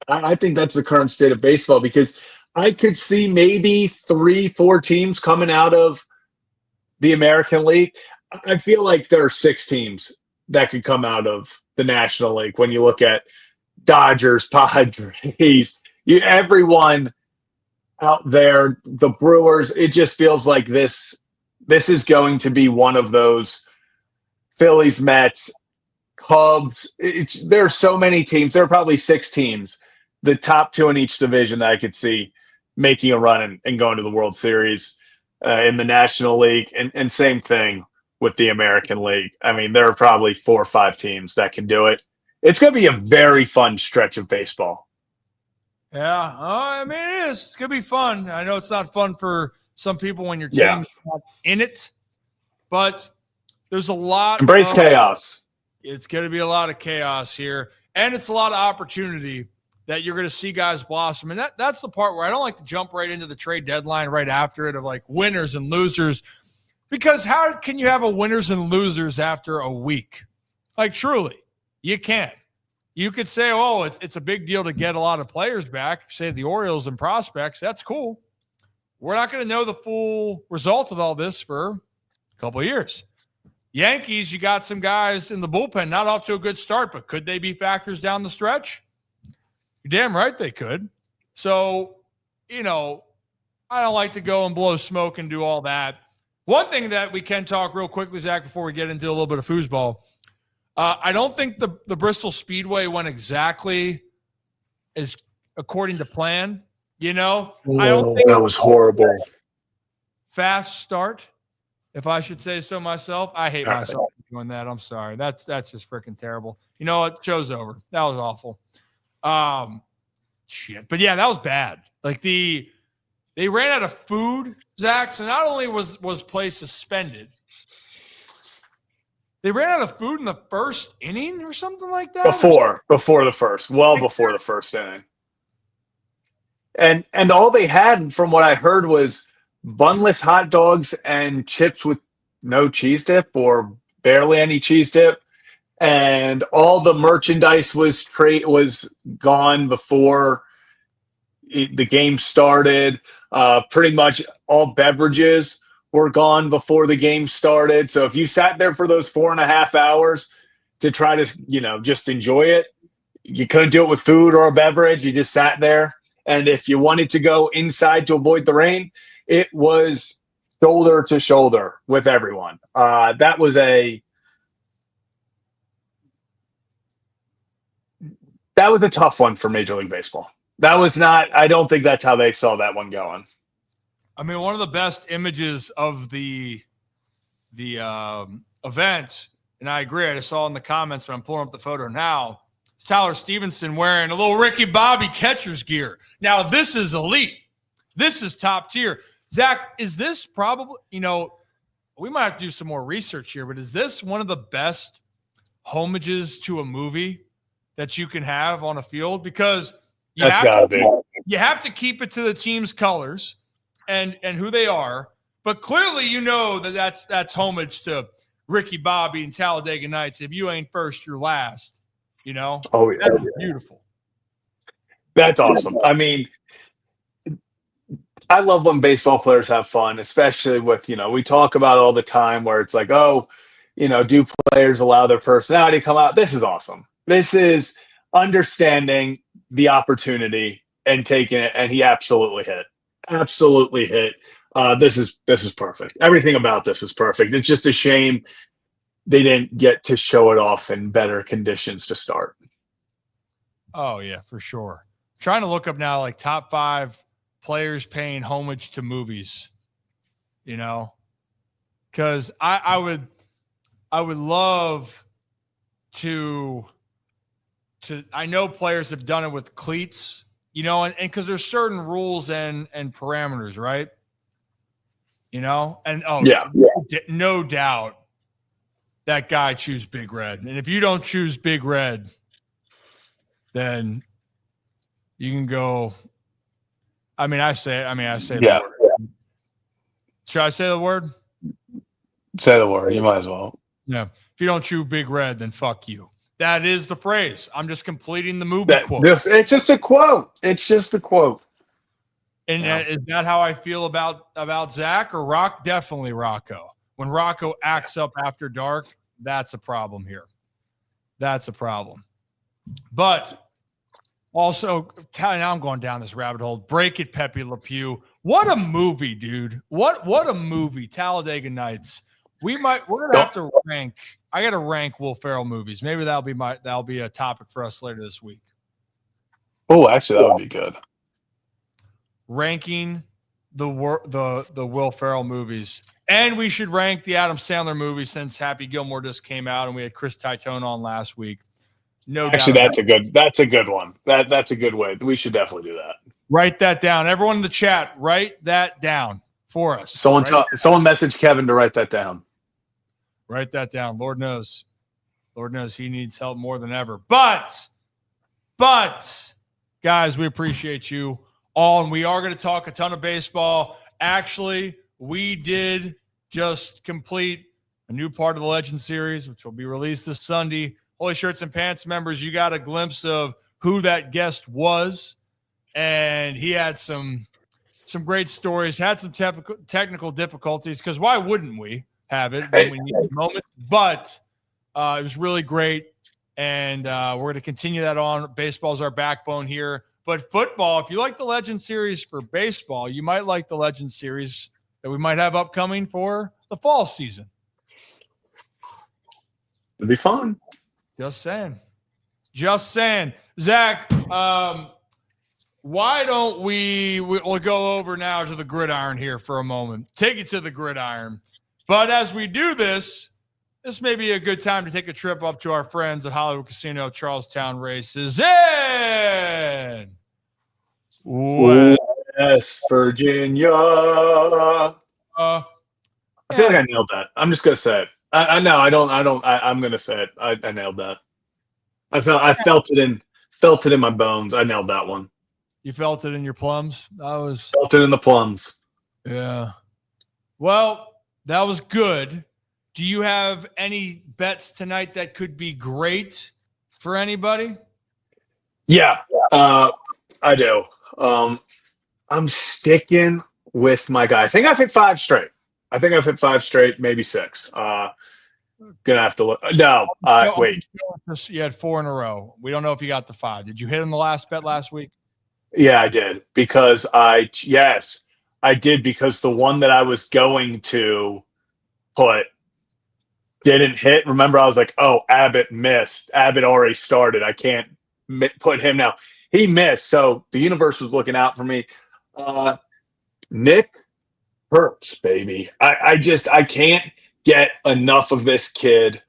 [SPEAKER 2] I think that's the current state of baseball, because I could see maybe 3-4 teams coming out of the American League. I feel like there are 6 teams that could come out of the National League when you look at Dodgers, Padres, everyone out there, the Brewers. It just feels like this is going to be one of those Phillies, Mets, Cubs. There are so many teams. There are probably 6 teams, the top 2 in each division, that I could see making a run and going to the World Series in the National League. And same thing with the American League. I mean, there are probably 4 or 5 teams that can do it. It's going to be a very fun stretch of baseball.
[SPEAKER 1] Yeah, I mean, it is. It's going to be fun. I know it's not fun for some people when your team's not in it, but there's a lot.
[SPEAKER 2] Embrace chaos.
[SPEAKER 1] It's going to be a lot of chaos here, and it's a lot of opportunity that you're going to see guys blossom. And that's the part where I don't like to jump right into the trade deadline right after it of like winners and losers, because how can you have a winners and losers after a week? Like, truly, you can't. You could say, oh, it's a big deal to get a lot of players back, say the Orioles and prospects. That's cool. We're not going to know the full result of all this for a couple of years. Yankees, you got some guys in the bullpen, not off to a good start, but could they be factors down the stretch? You're damn right they could. So, I don't like to go and blow smoke and do all that. One thing that we can talk real quickly, Zach, before we get into a little bit of foosball, I don't think the Bristol Speedway went exactly as according to plan. I don't think
[SPEAKER 2] that was horrible.
[SPEAKER 1] Fast start, if I should say so myself. I hate myself doing that. I'm sorry. That's just freaking terrible. You know what? Show's over. That was awful. Shit. But yeah, that was bad. Like they ran out of food, Zach. So not only was play suspended, they ran out of food in the first inning or something like that.
[SPEAKER 2] Before the first inning. And all they had, from what I heard, was bunless hot dogs and chips with no cheese dip or barely any cheese dip. And all the merchandise was gone before the game started. Pretty much all beverages were gone before the game started. So if you sat there for those 4.5 hours to try to, just enjoy it, you couldn't do it with food or a beverage. You just sat there. And if you wanted to go inside to avoid the rain, it was shoulder to shoulder with everyone. That was a tough one for Major League Baseball. I don't think that's how they saw that one going.
[SPEAKER 1] I mean, one of the best images of the event, and I agree, I just saw in the comments, but I'm pulling up the photo now, it's Tyler Stevenson wearing a little Ricky Bobby catcher's gear. Now, this is elite. This is top tier. Zach, is this probably, we might have to do some more research here, but is this one of the best homages to a movie that you can have on a field? Because you have to keep it to the team's colors and who they are. But clearly, that's homage to Ricky Bobby and Talladega Nights. If you ain't first, you're last.
[SPEAKER 2] Oh, yeah.
[SPEAKER 1] That's beautiful.
[SPEAKER 2] That's awesome. I mean, I love when baseball players have fun, especially with, we talk about all the time where it's like, do players allow their personality to come out? This is awesome. This is understanding the opportunity and taking it, and he absolutely hit. Absolutely hit. This is perfect. Everything about this is perfect. It's just a shame they didn't get to show it off in better conditions to start.
[SPEAKER 1] Oh, yeah, for sure. Trying to look up now, like top 5 players paying homage to movies, because I would love to I know players have done it with cleats, and because there's certain rules and parameters, right? No doubt that guy choose Big Red. And if you don't choose Big Red, then you can go. I say the word. Should I say the word?
[SPEAKER 2] Say the word. You might as well.
[SPEAKER 1] Yeah. If you don't chew Big Red, then fuck you. That is the phrase. I'm just completing the movie quote.
[SPEAKER 2] It's just a quote. It's just a quote.
[SPEAKER 1] And is that how I feel about Zach or Rock? Definitely Rocco. When Rocco acts up after dark, that's a problem here. That's a problem. But also, now I'm going down this rabbit hole. Break it, Pepe Le Pew. What a movie, dude. What a movie. Talladega Nights. We're gonna have to rank. I gotta rank Will Ferrell movies. Maybe that'll be a topic for us later this week.
[SPEAKER 2] Oh, actually, that would be good.
[SPEAKER 1] Ranking the Will Ferrell movies, and we should rank the Adam Sandler movies since Happy Gilmore just came out, and we had Chris Titone on last week. No,
[SPEAKER 2] actually, that's a good one. That's a good way. We should definitely do that.
[SPEAKER 1] Write that down, everyone in the chat. Write that down for us.
[SPEAKER 2] Someone message Kevin to write that down.
[SPEAKER 1] Write that down. Lord knows he needs help more than ever. But guys, we appreciate you all, and we are going to talk a ton of baseball. Actually, we did just complete a new part of the Legend Series, which will be released this Sunday. Holy Shirts and Pants members, you got a glimpse of who that guest was, and he had some great stories, had some technical difficulties, because why wouldn't we have it when we need a moment? But it was really great, and we're going to continue that on. Baseball's our backbone here. But football, if you like the Legend Series for baseball, you might like the Legend Series that we might have upcoming for the fall season.
[SPEAKER 2] It'd be fun.
[SPEAKER 1] Just saying. Zach, why don't we'll go over now to the gridiron here for a moment. Take it to the gridiron. But as we do this may be a good time to take a trip up to our friends at Hollywood Casino Charlestown Races in
[SPEAKER 2] West Virginia. I feel like I nailed that. I'm just gonna say it. I know. I don't. I'm gonna say it. I nailed that. I felt it in my bones. I nailed that one.
[SPEAKER 1] You felt it in your plums?
[SPEAKER 2] Felt it in the plums.
[SPEAKER 1] Yeah. Well, that was good. Do you have any bets tonight that could be great for anybody?
[SPEAKER 2] Yeah, I do. I'm sticking with my guy. I think I've hit 5 straight. Maybe 6. Gonna have to look. No, wait.
[SPEAKER 1] You had 4 in a row. We don't know if you got the 5. Did you hit on the last bet last week?
[SPEAKER 2] Yeah, I did, because I did, because the one that I was going to put didn't hit. Remember, I was like, oh, Abbott missed. Abbott already started. I can't put him now. He missed, so the universe was looking out for me. Nick Hurts, baby. I can't get enough of this kid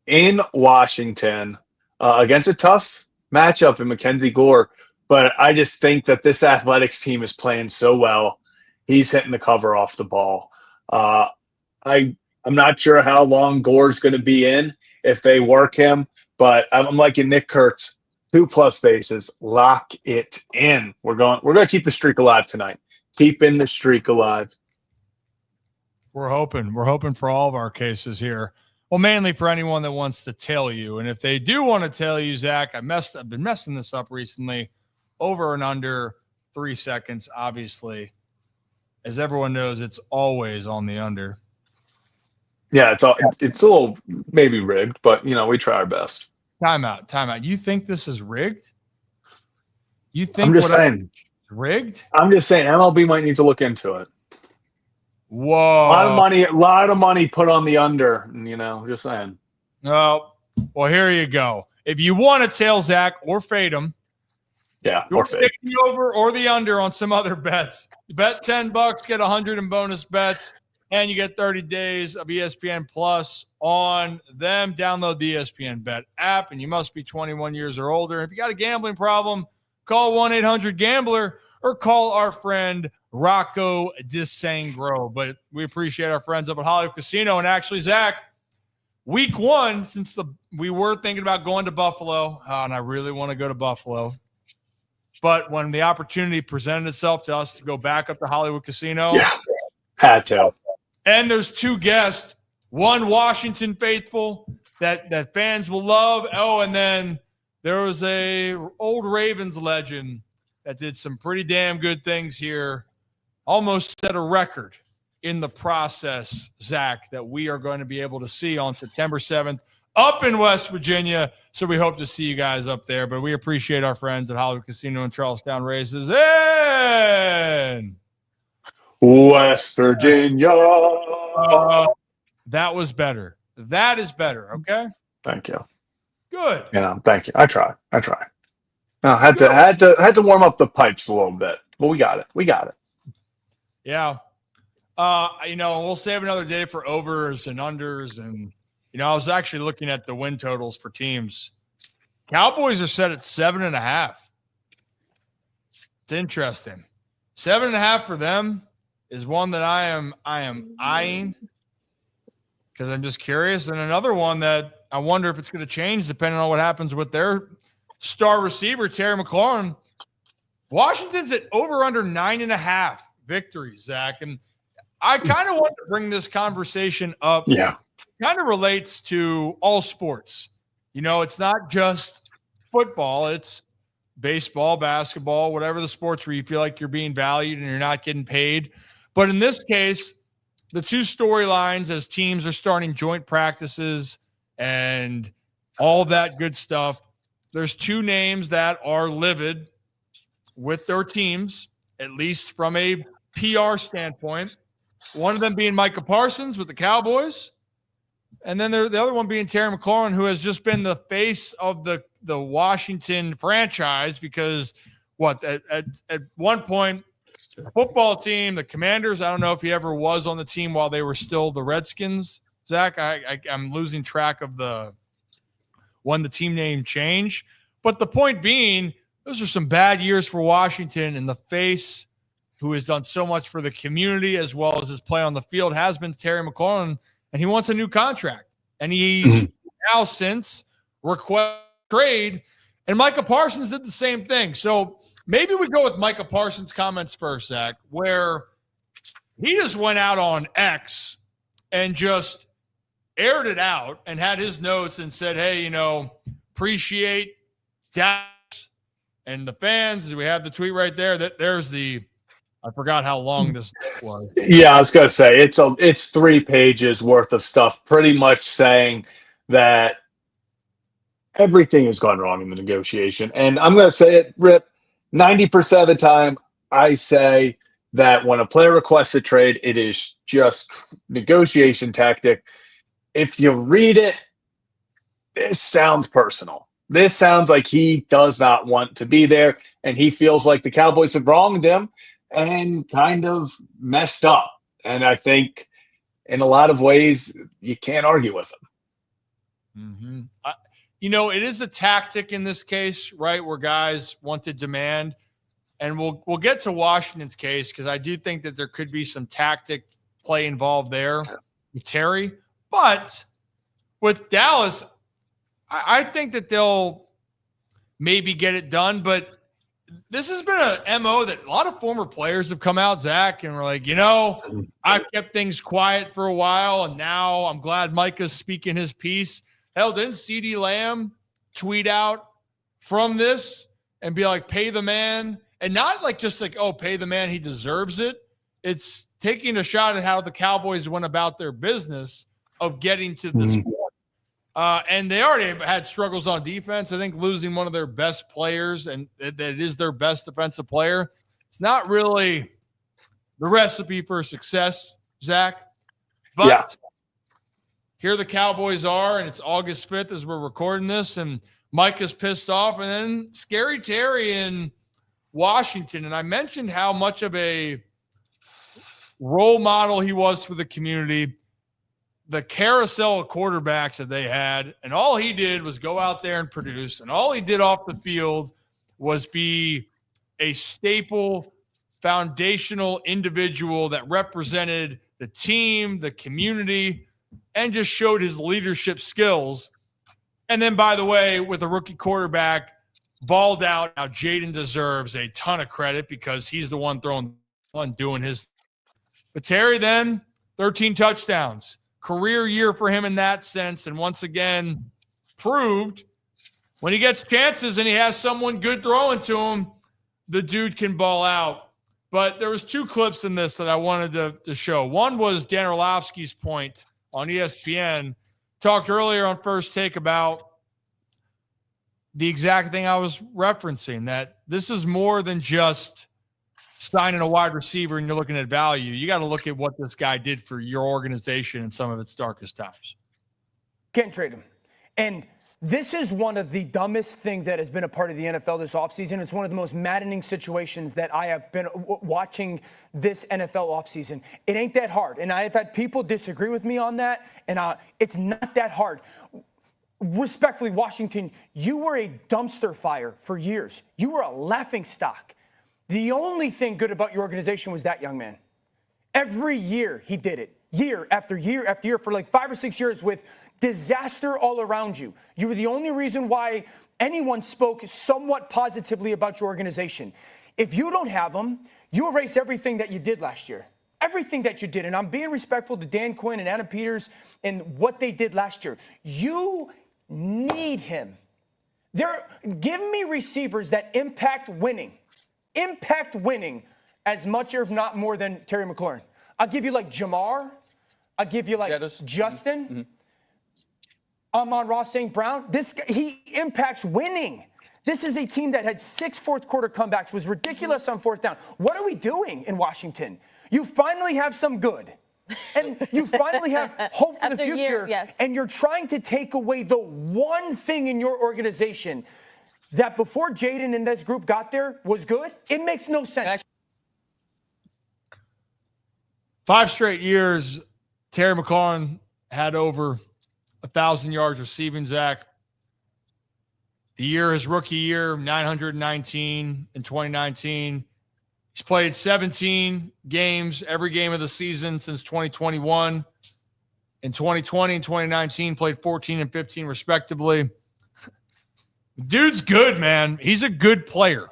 [SPEAKER 2] in Washington against a tough matchup in Mackenzie Gore. But I just think that this athletics team is playing so well. He's hitting the cover off the ball. I'm not sure how long Gore's going to be in if they work him, but I'm liking Nick Kurtz. 2+ bases. Lock it in. We're going to keep the streak alive tonight. Keeping the streak alive.
[SPEAKER 1] We're hoping for all of our cases here. Well, mainly for anyone that wants to tell you. And if they do want to tell you, Zach, I've been messing this up recently. Over and under 3 seconds, obviously. As everyone knows, it's always on the under.
[SPEAKER 2] Yeah, it's a little maybe rigged, but we try our best.
[SPEAKER 1] Timeout. You think this is rigged? You think
[SPEAKER 2] I'm just saying
[SPEAKER 1] rigged?
[SPEAKER 2] I'm just saying MLB might need to look into it.
[SPEAKER 1] Whoa.
[SPEAKER 2] A lot of money put on the under, just saying.
[SPEAKER 1] Oh, well, here you go. If you want to tail Zach or fade him,
[SPEAKER 2] or fade
[SPEAKER 1] the over or the under on some other bets. You bet $10, get 100 in bonus bets, and you get 30 days of ESPN Plus on them. Download the ESPN Bet app, and you must be 21 years or older. If you got a gambling problem, call 1-800-GAMBLER or call our friend Rocco DeSangro. But we appreciate our friends up at Hollywood Casino. And actually, Zach, week one, since we were thinking about going to Buffalo, and I really want to go to Buffalo, but when the opportunity presented itself to us to go back up to Hollywood Casino,
[SPEAKER 2] had to.
[SPEAKER 1] And there's two guests, one Washington faithful that fans will love. Oh, and then there was a old Ravens legend that did some pretty damn good things here, almost set a record in the process, Zach, that we are going to be able to see on September 7th up in West Virginia. So we hope to see you guys up there. But we appreciate our friends at Hollywood Casino in Charlestown Races and
[SPEAKER 2] West Virginia.
[SPEAKER 1] That was better. That is better. Okay.
[SPEAKER 2] Thank you.
[SPEAKER 1] Good.
[SPEAKER 2] Yeah, thank you. I try. I had to warm up the pipes a little bit, but we got it.
[SPEAKER 1] Yeah. We'll save another day for overs and unders. And, I was actually looking at the win totals for teams. Cowboys are set at 7.5. It's interesting. 7.5 for them is one that I am eyeing because I'm just curious. And another one that I wonder if it's going to change depending on what happens with their star receiver, Terry McLaurin. Washington's at over under 9.5 victories, Zach. And I kind of want to bring this conversation up.
[SPEAKER 2] Yeah.
[SPEAKER 1] Kind of relates to all sports. It's not just football. It's baseball, basketball, whatever the sports where you feel like you're being valued and you're not getting paid. But in this case, the two storylines as teams are starting joint practices and all that good stuff, there's two names that are livid with their teams, at least from a PR standpoint. One of them being Micah Parsons with the Cowboys, and then the other one being Terry McLaurin, who has just been the face of the Washington franchise because at one point, the football team, the Commanders, I don't know if he ever was on the team while they were still the Redskins. Zach, I'm losing track of when the team name changed. But the point being, those are some bad years for Washington, and the face who has done so much for the community as well as his play on the field has been Terry McLaurin, and he wants a new contract. And he's now since requested trade, and Micah Parsons did the same thing. So maybe we go with Micah Parsons' comments first, Zach, where he just went out on X and just aired it out and had his notes and said, hey, appreciate Dallas and the fans. Do we have the tweet right there? There's I forgot how long this was.
[SPEAKER 2] Yeah, I was going to say it's 3 pages worth of stuff pretty much saying that everything has gone wrong in the negotiation. And I'm going to say it, Rip, 90% of the time I say that when a player requests a trade, it is just negotiation tactic. If you read it, this sounds personal. This sounds like he does not want to be there, and he feels like the Cowboys have wronged him and kind of messed up. And I think in a lot of ways, you can't argue with him.
[SPEAKER 1] Mm-hmm. It is a tactic in this case, right, where guys want to demand. And we'll get to Washington's case because I do think that there could be some tactic play involved there with Terry. But with Dallas, I think that they'll maybe get it done. But this has been a MO that a lot of former players have come out, Zach, and we're like, I've kept things quiet for a while, and now I'm glad Micah's speaking his piece. Hell, didn't CeeDee Lamb tweet out from this and be like, pay the man? And not like just like, oh, pay the man, he deserves it. It's taking a shot at how the Cowboys went about their business of getting to this point. And they already had struggles on defense. I think losing one of their best players, and that is their best defensive player, it's not really the recipe for success, Zach. But
[SPEAKER 2] Yeah.
[SPEAKER 1] here the Cowboys are, and it's August 5th as we're recording this, and Mike is pissed off. And then Scary Terry in Washington. And I mentioned how much of a role model he was for the community, the carousel of quarterbacks that they had, and all he did was go out there and produce, and all he did off the field was be a staple, foundational individual that represented the team, the community, and just showed his leadership skills. And then, by the way, with a rookie quarterback, balled out. Now, Jaden deserves a ton of credit because he's the one doing his. But Terry then, 13 touchdowns. Career year for him in that sense. And once again, proved when he gets chances and he has someone good throwing to him, the dude can ball out. But there was two clips in this that I wanted to show. One was Dan Orlovsky's point on ESPN. Talked earlier on First Take about the exact thing I was referencing, that this is more than just signing a wide receiver and you're looking at value. You got to look at what this guy did for your organization in some of its darkest times.
[SPEAKER 5] Can't trade him. And this is one of the dumbest things that has been a part of the NFL this offseason. It's one of the most maddening situations that I have been watching this NFL offseason. It ain't that hard. And I have had people disagree with me on that. And it's not that hard. Respectfully, Washington, you were a dumpster fire for years. You were a laughingstock. The only thing good about your organization was that young man. Every year he did it, year after year after year, for like 5 or 6 years with disaster all around you. You were the only reason why anyone spoke somewhat positively about your organization. If you don't have him, you erase everything that you did last year. Everything that you did. And I'm being respectful to Dan Quinn and Adam Peters and what they did last year. You need him. Give me receivers that impact winning as much or if not more than Terry McLaurin. I'll give you like Jamar. I'll give you like Justin. Mm-hmm. Amon-Ra St. Brown. This guy, he impacts winning. This is a team that had 6 fourth-quarter comebacks, was ridiculous on fourth down. What are we doing in Washington? You finally have some good. And you finally have hope for the future.
[SPEAKER 6] Years, yes.
[SPEAKER 5] And you're trying to take away the one thing in your organization that before Jaden and this group got there was good. It makes no sense.
[SPEAKER 1] 5 straight years, Terry McLaurin had over 1,000 yards receiving, Zach. His rookie year, 919 in 2019. He's played 17 games, every game of the season since 2021. In 2020 and 2019, played 14 and 15 respectively. Dude's good, man. He's a good player.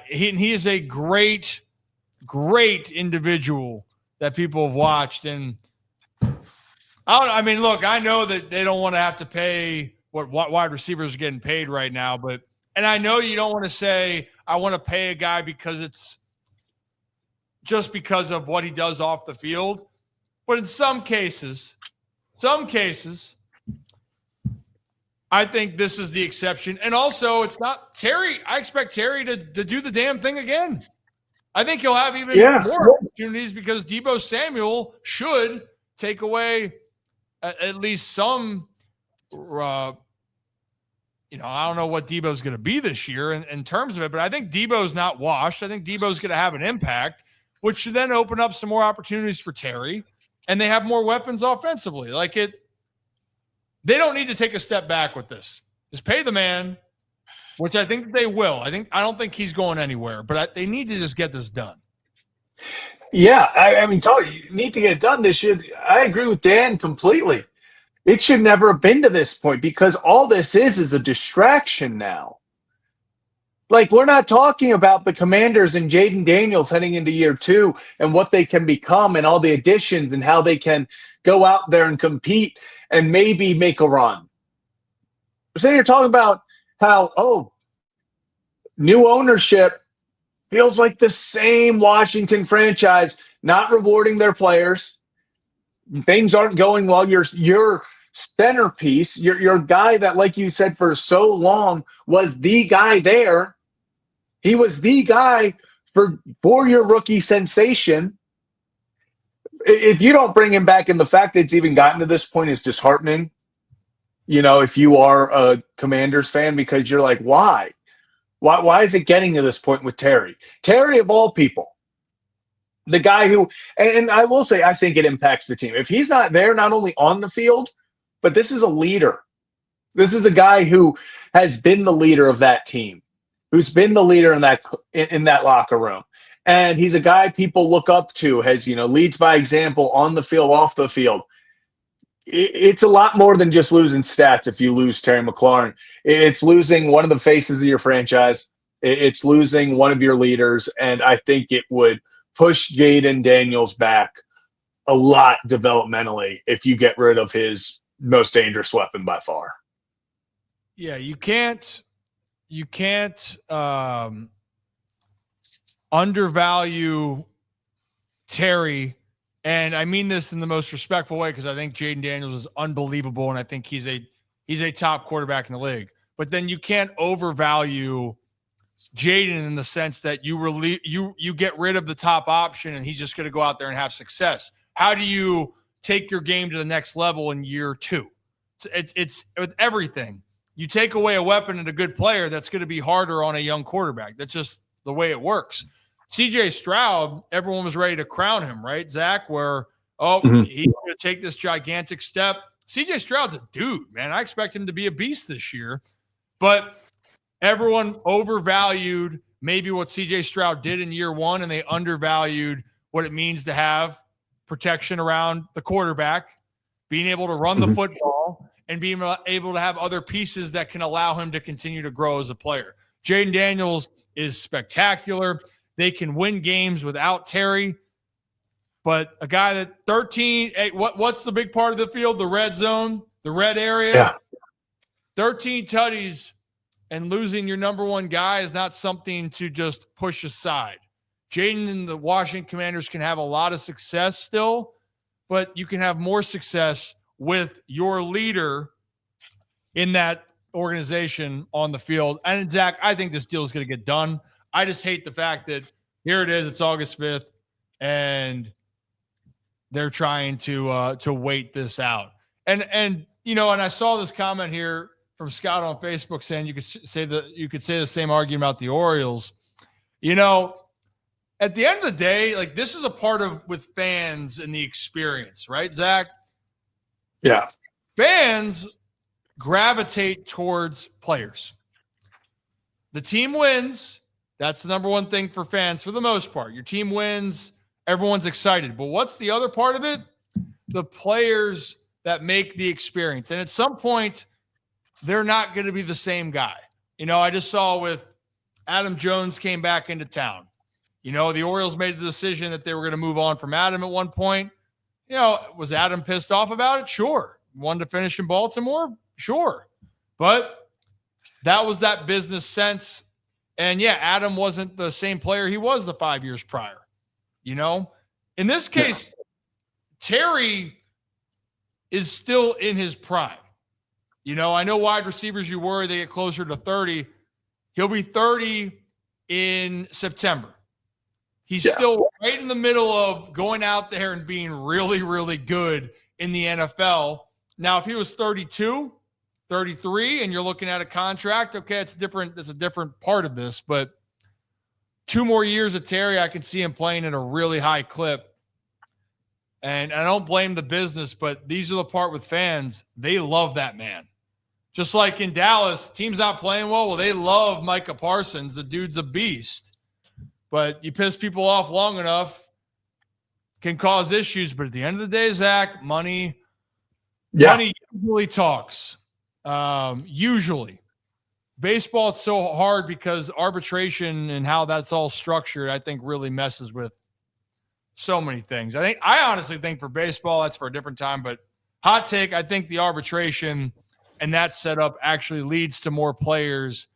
[SPEAKER 1] He is a great individual that people have watched. And I mean, look, I know that they don't want to have to pay what wide receivers are getting paid right now, and I know you don't want to say, I want to pay a guy because it's just because of what he does off the field. But in some cases, I think this is the exception. And also, it's not Terry. I expect Terry to do the damn thing again. I think he'll have even more opportunities because Deebo Samuel should take away at least some I don't know what Debo's going to be this year in terms of it, but I think Debo's not washed. I think Debo's going to have an impact, which should then open up some more opportunities for Terry, and they have more weapons offensively. They don't need to take a step back with this. Just pay the man, which I think they will. I don't think he's going anywhere, but they need to just get this done.
[SPEAKER 2] Yeah, I mean, you need to get it done this year. I agree with Dan completely. It should never have been to this point because all this is a distraction now. We're not talking about the Commanders and Jaden Daniels heading into year 2 and what they can become and all the additions and how they can go out there and compete and maybe make a run. We're sitting here talking about how, new ownership feels like the same Washington franchise not rewarding their players. Things aren't going well. Your centerpiece, your guy that, like you said, for so long was the guy there. He was the guy for your rookie sensation. if you don't bring him back, and the fact that it's even gotten to this point is disheartening. If you are a Commanders fan, because you're like, why? Why is it getting to this point with Terry? Terry, of all people, the guy who, and I will say, I think it impacts the team. If he's not there, not only on the field, but this is a leader. This is a guy who has been the leader of that team, who's been the leader in that locker room. And he's a guy people look up to, leads by example on the field, off the field. It's a lot more than just losing stats if you lose Terry McLaurin. It's losing one of the faces of your franchise. It's losing one of your leaders. And I think it would push Jaden Daniels back a lot developmentally if you get rid of his most dangerous weapon by far.
[SPEAKER 1] Yeah, you can't undervalue Terry. And I mean this in the most respectful way, because I think Jaden Daniels is unbelievable, and I think he's a top quarterback in the league. But then you can't overvalue Jaden in the sense that you get rid of the top option and he's just going to go out there and have success. How do you take your game to the next level in year two? It's with everything. You take away a weapon and a good player, that's going to be harder on a young quarterback. That's just the way it works. CJ Stroud, everyone was ready to crown him, right, Zach? Where, he's going to take this gigantic step. CJ Stroud's a dude, man. I expect him to be a beast this year. But everyone overvalued maybe what CJ Stroud did in year one, and they undervalued what it means to have protection around the quarterback, being able to run the football, and being able to have other pieces that can allow him to continue to grow as a player. Jaden Daniels is spectacular. They can win games without Terry. But a guy that 13, what's the big part of the field? The red zone, the red area.
[SPEAKER 2] Yeah.
[SPEAKER 1] 13 tutties and losing your number one guy is not something to just push aside. Jaden and the Washington Commanders can have a lot of success still, but you can have more success with your leader in that organization on the field. And Zach, I think this deal is going to get done. I just hate the fact that here it is, it's August 5th, and they're trying to wait this out. And I saw this comment here from Scott on Facebook saying you could say the same argument about the Orioles. At the end of the day, like, this is a part of with fans and the experience, right, Zach?
[SPEAKER 2] Yeah.
[SPEAKER 1] Fans gravitate towards players. The team wins. That's the number one thing for fans for the most part. Your team wins. Everyone's excited. But what's the other part of it? The players that make the experience. And at some point, they're not going to be the same guy. I just saw with Adam Jones came back into town. The Orioles made the decision that they were going to move on from Adam at one point. Was Adam pissed off about it? Sure. Wanted to finish in Baltimore? Sure. But that was that business sense. And yeah, Adam wasn't the same player he was the 5 years prior. In this case, Terry is still in his prime. I know wide receivers, you worry they get closer to 30. He'll be 30 in September. He's still right in the middle of going out there and being really, really good in the NFL. Now, if he was 32, 33, and you're looking at a contract, okay, it's a different part of this. But 2 more years of Terry, I can see him playing at a really high clip. And I don't blame the business, but these are the part with fans. They love that man. Just like in Dallas, team's not playing well. Well, they love Micah Parsons. The dude's a beast. But you piss people off long enough, can cause issues. But at the end of the day, Zach, money usually talks. Usually. Baseball, it's so hard because arbitration and how that's all structured, I think, really messes with so many things. I honestly think for baseball, that's for a different time. But hot take, I think the arbitration and that setup actually leads to more players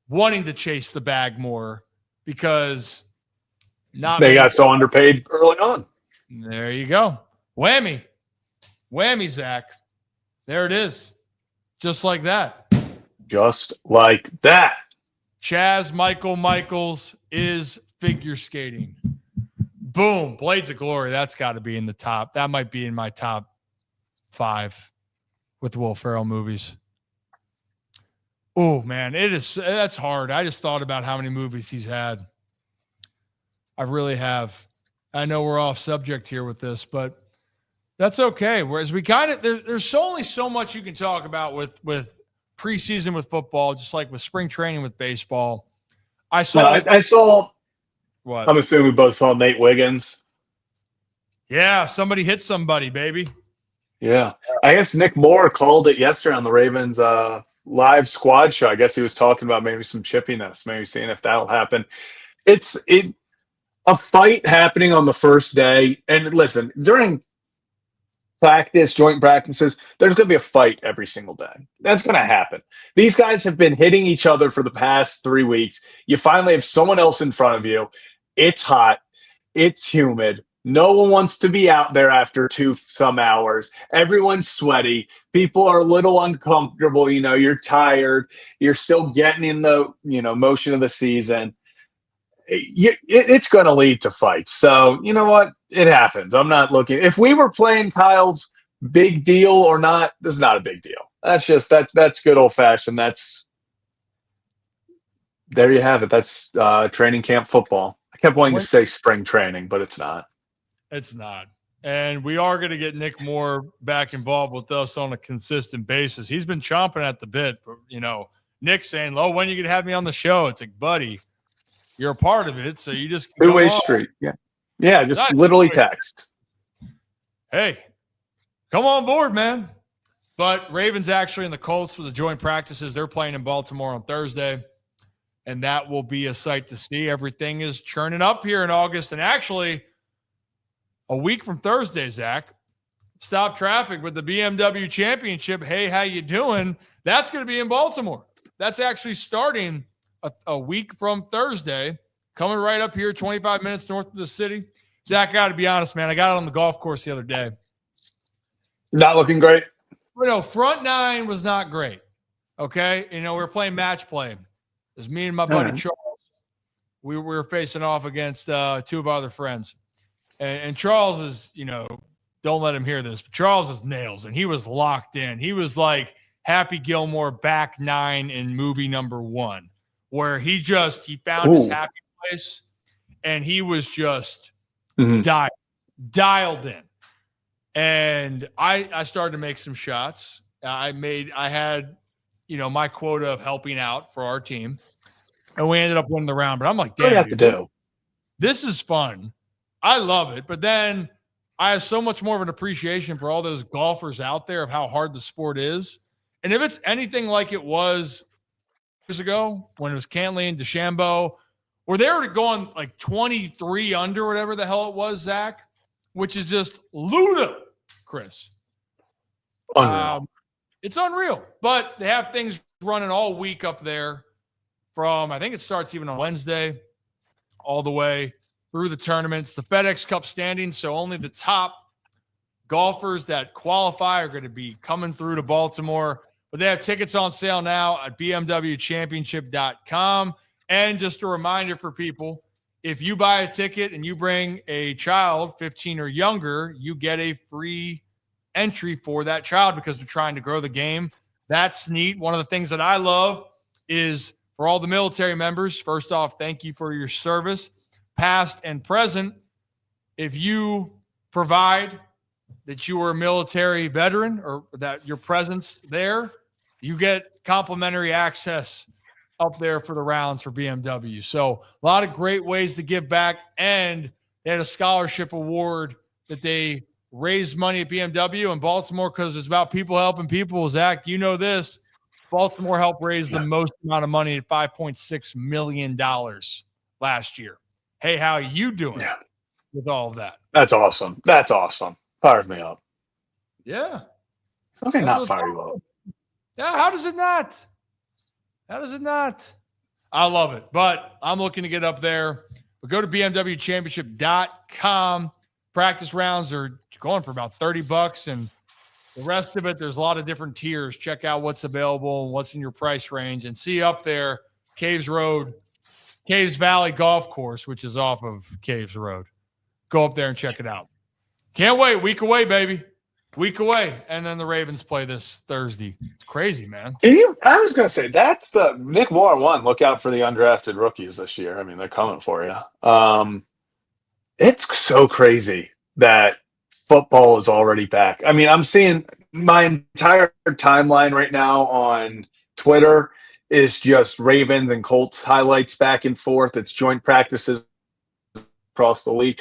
[SPEAKER 1] wanting to chase the bag more because
[SPEAKER 2] they got so underpaid early on.
[SPEAKER 1] There you go. Whammy, Zach. There it is. Just like that.
[SPEAKER 2] Just like that.
[SPEAKER 1] Chaz Michael Michaels is figure skating. Boom. Blades of Glory. That's got to be in the top. That might be in my top 5 with the Will Ferrell movies. Oh, man. That's hard. I just thought about how many movies he's had. I really have. I know we're off subject here with this, but that's okay. Whereas we kind of there's only so much you can talk about with preseason with football, just like with spring training with baseball. I saw. What?
[SPEAKER 2] I'm assuming we both saw Nate Wiggins.
[SPEAKER 1] Yeah, somebody hit somebody, baby.
[SPEAKER 2] Yeah, I guess Nick Moore called it yesterday on the Ravens live squad show. I guess he was talking about maybe some chippiness, maybe seeing if that'll happen. It's a fight happening on the first day, and listen, during joint practices, there's going to be a fight every single day. That's going to happen. These guys have been hitting each other for the past 3 weeks. You finally have someone else in front of you. It's hot. It's humid. No one wants to be out there after some hours. Everyone's sweaty. People are a little uncomfortable. You're tired. You're still getting in the, motion of the season. It's going to lead to fights. So, you know what? It happens. I'm not looking. If we were playing Kyle's big deal or not, this is not a big deal. That's just that's good old fashioned. There you have it. That's training camp football. I kept wanting to say spring training, but it's not.
[SPEAKER 1] It's not. And we are going to get Nick Moore back involved with us on a consistent basis. He's been chomping at the bit, but Nick saying, "Oh, when are you going to have me on the show?" It's like, buddy, you're a part of it, so you just
[SPEAKER 2] two-way street. Yeah, just literally text.
[SPEAKER 1] Hey, come on board, man. But Ravens actually and the Colts with the joint practices, they're playing in Baltimore on Thursday, and that will be a sight to see. Everything is churning up here in August, and actually a week from Thursday, Zach, stop traffic with the BMW Championship. Hey, how you doing? That's going to be in Baltimore. That's actually starting a week from Thursday, coming right up here, 25 minutes north of the city. Zach, I got to be honest, man. I got it on the golf course the other day.
[SPEAKER 2] Not looking great.
[SPEAKER 1] Front nine was not great. Okay. We were playing match play. It was me and my buddy Charles. We were facing off against 2 of our other friends. And Charles is, don't let him hear this, but Charles is nails, and he was locked in. He was like Happy Gilmore back 9 in movie number 1, where he found his happy place, and he was just dialed in. And I started to make some shots. I had, my quota of helping out for our team, and we ended up winning the round. But I'm like, damn,
[SPEAKER 2] what do you have to do?
[SPEAKER 1] This is fun. I love it. But then I have so much more of an appreciation for all those golfers out there of how hard the sport is. And if it's anything like it was years ago when it was Cantley and DeChambeau, where they were going like 23 under, whatever the hell it was, Zach, which is just ludicrous.
[SPEAKER 2] Unreal.
[SPEAKER 1] It's unreal. But they have things running all week up there from, I think it starts even on Wednesday, all the way through the tournaments, the FedEx Cup standings. So only the top golfers that qualify are going to be coming through to Baltimore. But they have tickets on sale now at bmwchampionship.com. And just a reminder for people, if you buy a ticket and you bring a child 15 or younger, you get a free entry for that child because they're trying to grow the game. That's neat. One of the things that I love is for all the military members, first off, thank you for your service, past and present. If you provide that you are a military veteran or that your presence there, you get complimentary access up there for the rounds for BMW. So a lot of great ways to give back. And they had a scholarship award that they raised money at BMW in Baltimore because it's about people helping people. Zach, you know this. Baltimore helped raise the most amount of money at $5.6 million last year. Hey, how are you doing with all of that?
[SPEAKER 2] That's awesome. That's awesome. Fires me up.
[SPEAKER 1] Yeah.
[SPEAKER 2] Okay, not fire you up.
[SPEAKER 1] Yeah, how does it not? How does it not? I love it. But I'm looking to get up there. But go to bmwchampionship.com. Practice rounds are going for about $30, and the rest of it, there's a lot of different tiers. Check out what's available and what's in your price range, and see up there Caves Valley Golf Course, which is off of Caves Road. go up there and check it out. Can't wait. Week away, baby. Week away. And then the Ravens play this Thursday. It's crazy, man.
[SPEAKER 2] I was going to say, that's the Nick Moore one. Look out for the undrafted rookies this year. I mean, they're coming for you. It's so crazy that football is already back. I mean, I'm seeing my entire timeline right now on Twitter is just Ravens and Colts highlights back and forth. It's joint practices across the league.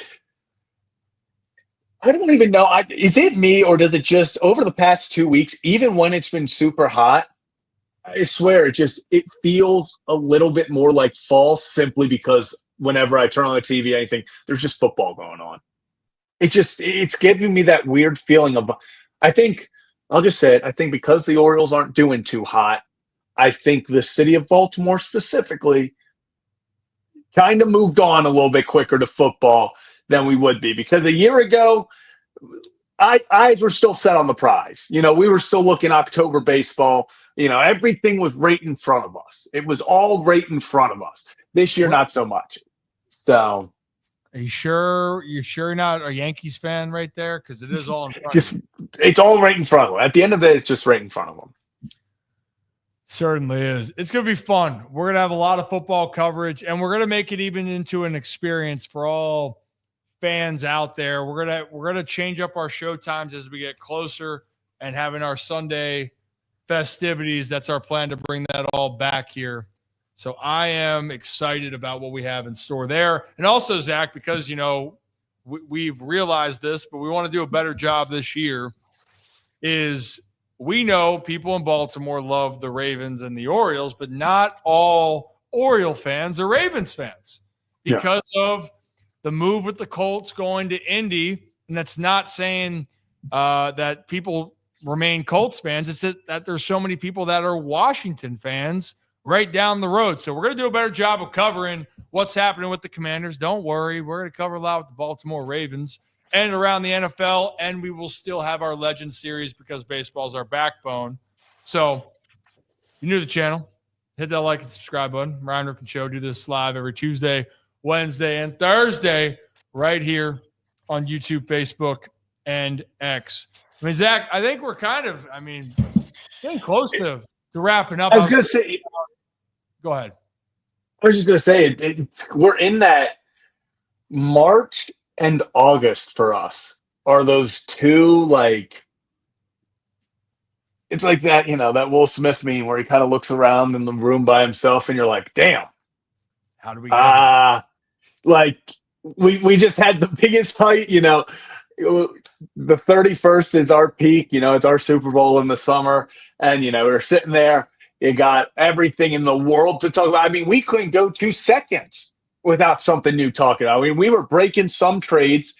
[SPEAKER 2] I don't even know. Is it me, or does it just over the past 2 weeks, even when it's been super hot, I swear it feels a little bit more like fall, simply because whenever I turn on the TV, I think there's just football going on. It's giving me that weird feeling of, I think, I'll just say it, I think because the Orioles aren't doing too hot, I think the city of Baltimore specifically kind of moved on a little bit quicker to football than we would be. Because a year ago, eyes were still set on the prize. You know, we were still looking October baseball. You know, everything was right in front of us. It was all right in front of us. This year, not so much. So,
[SPEAKER 1] are you sure you're not a Yankees fan right there? Because it is all in front of you.
[SPEAKER 2] It's all right in front of them. At the end of the day, it's just right in front of them.
[SPEAKER 1] Certainly is. It's going to be fun. We're going to have a lot of football coverage, and we're going to make it even into an experience for all fans out there. We're going to change up our show times as we get closer and having our Sunday festivities. That's our plan, to bring that all back here. So I am excited about what we have in store there. And also, Zach, because, you know, we've realized this, but we want to do a better job this year, is we know people in Baltimore love the Ravens and the Orioles, but not all Oriole fans are Ravens fans because of the move with the Colts going to Indy. And that's not saying that people remain Colts fans. It's that there's so many people that are Washington fans right down the road. So we're going to do a better job of covering what's happening with the Commanders. Don't worry. We're going to cover a lot with the Baltimore Ravens and around the NFL, and we will still have our Legend Series because baseball is our backbone. So you new to the channel, hit that like and subscribe button. Ryan Ripken Show, do this live every Tuesday, Wednesday, and Thursday right here on YouTube, Facebook, and X. I mean, Zach, I think we're getting close to wrapping up.
[SPEAKER 2] I was going to say,
[SPEAKER 1] go ahead.
[SPEAKER 2] I was just going to say, we're in that March and August for us are those two, like, it's like that, you know, that Will Smith meme where he kind of looks around in the room by himself and you're like, damn,
[SPEAKER 1] how do we get
[SPEAKER 2] like we just had the biggest fight, you know, the 31st is our peak, you know, it's our Super Bowl in the summer. And, you know, we're sitting there, you got everything in the world to talk about. I mean, we couldn't go 2 seconds without something new talking about. I mean, we were breaking some trades,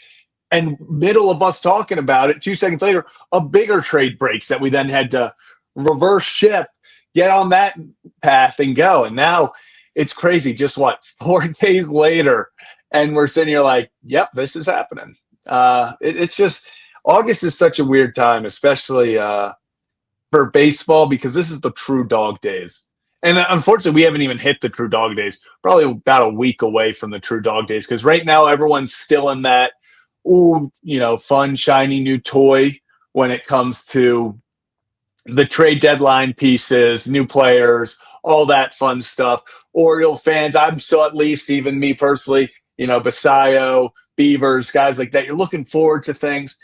[SPEAKER 2] and middle of us talking about it, 2 seconds later, a bigger trade breaks that we then had to reverse ship, get on that path and go. And now it's crazy. Just 4 days later, and we're sitting here like, yep, this is happening. It's just, August is such a weird time, especially for baseball, because this is the true dog days. And unfortunately, we haven't even hit the true dog days. Probably about a week away from the true dog days, because right now everyone's still in that, fun, shiny new toy when it comes to the trade deadline pieces, new players, all that fun stuff. Orioles fans, I'm still, at least even me personally, Basayo, Beavers, guys like that, you're looking forward to things.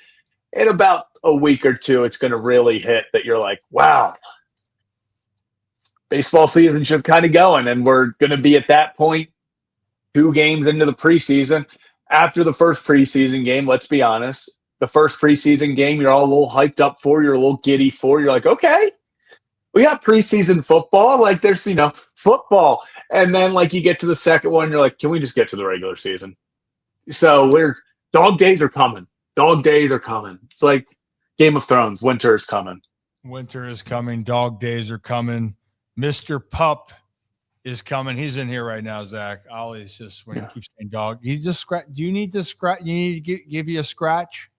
[SPEAKER 2] In about a week or two, it's going to really hit that you're like, wow, baseball season's just kind of going, and we're going to be at that point 2 games into the preseason. After the first preseason game, let's be honest, the first preseason game you're all a little hyped up for, you're a little giddy for, you're like, okay, we got preseason football, like there's, football. And then like you get to the second one, you're like, can we just get to the regular season? So dog days are coming. Dog days are coming. It's like Game of Thrones. Winter is coming.
[SPEAKER 1] Winter is coming. Dog days are coming. Mr. Pup is coming. He's in here right now, Zach. Ollie's just, when he keeps saying dog, he's just scratch. Do you need to scratch? You need to give you a scratch?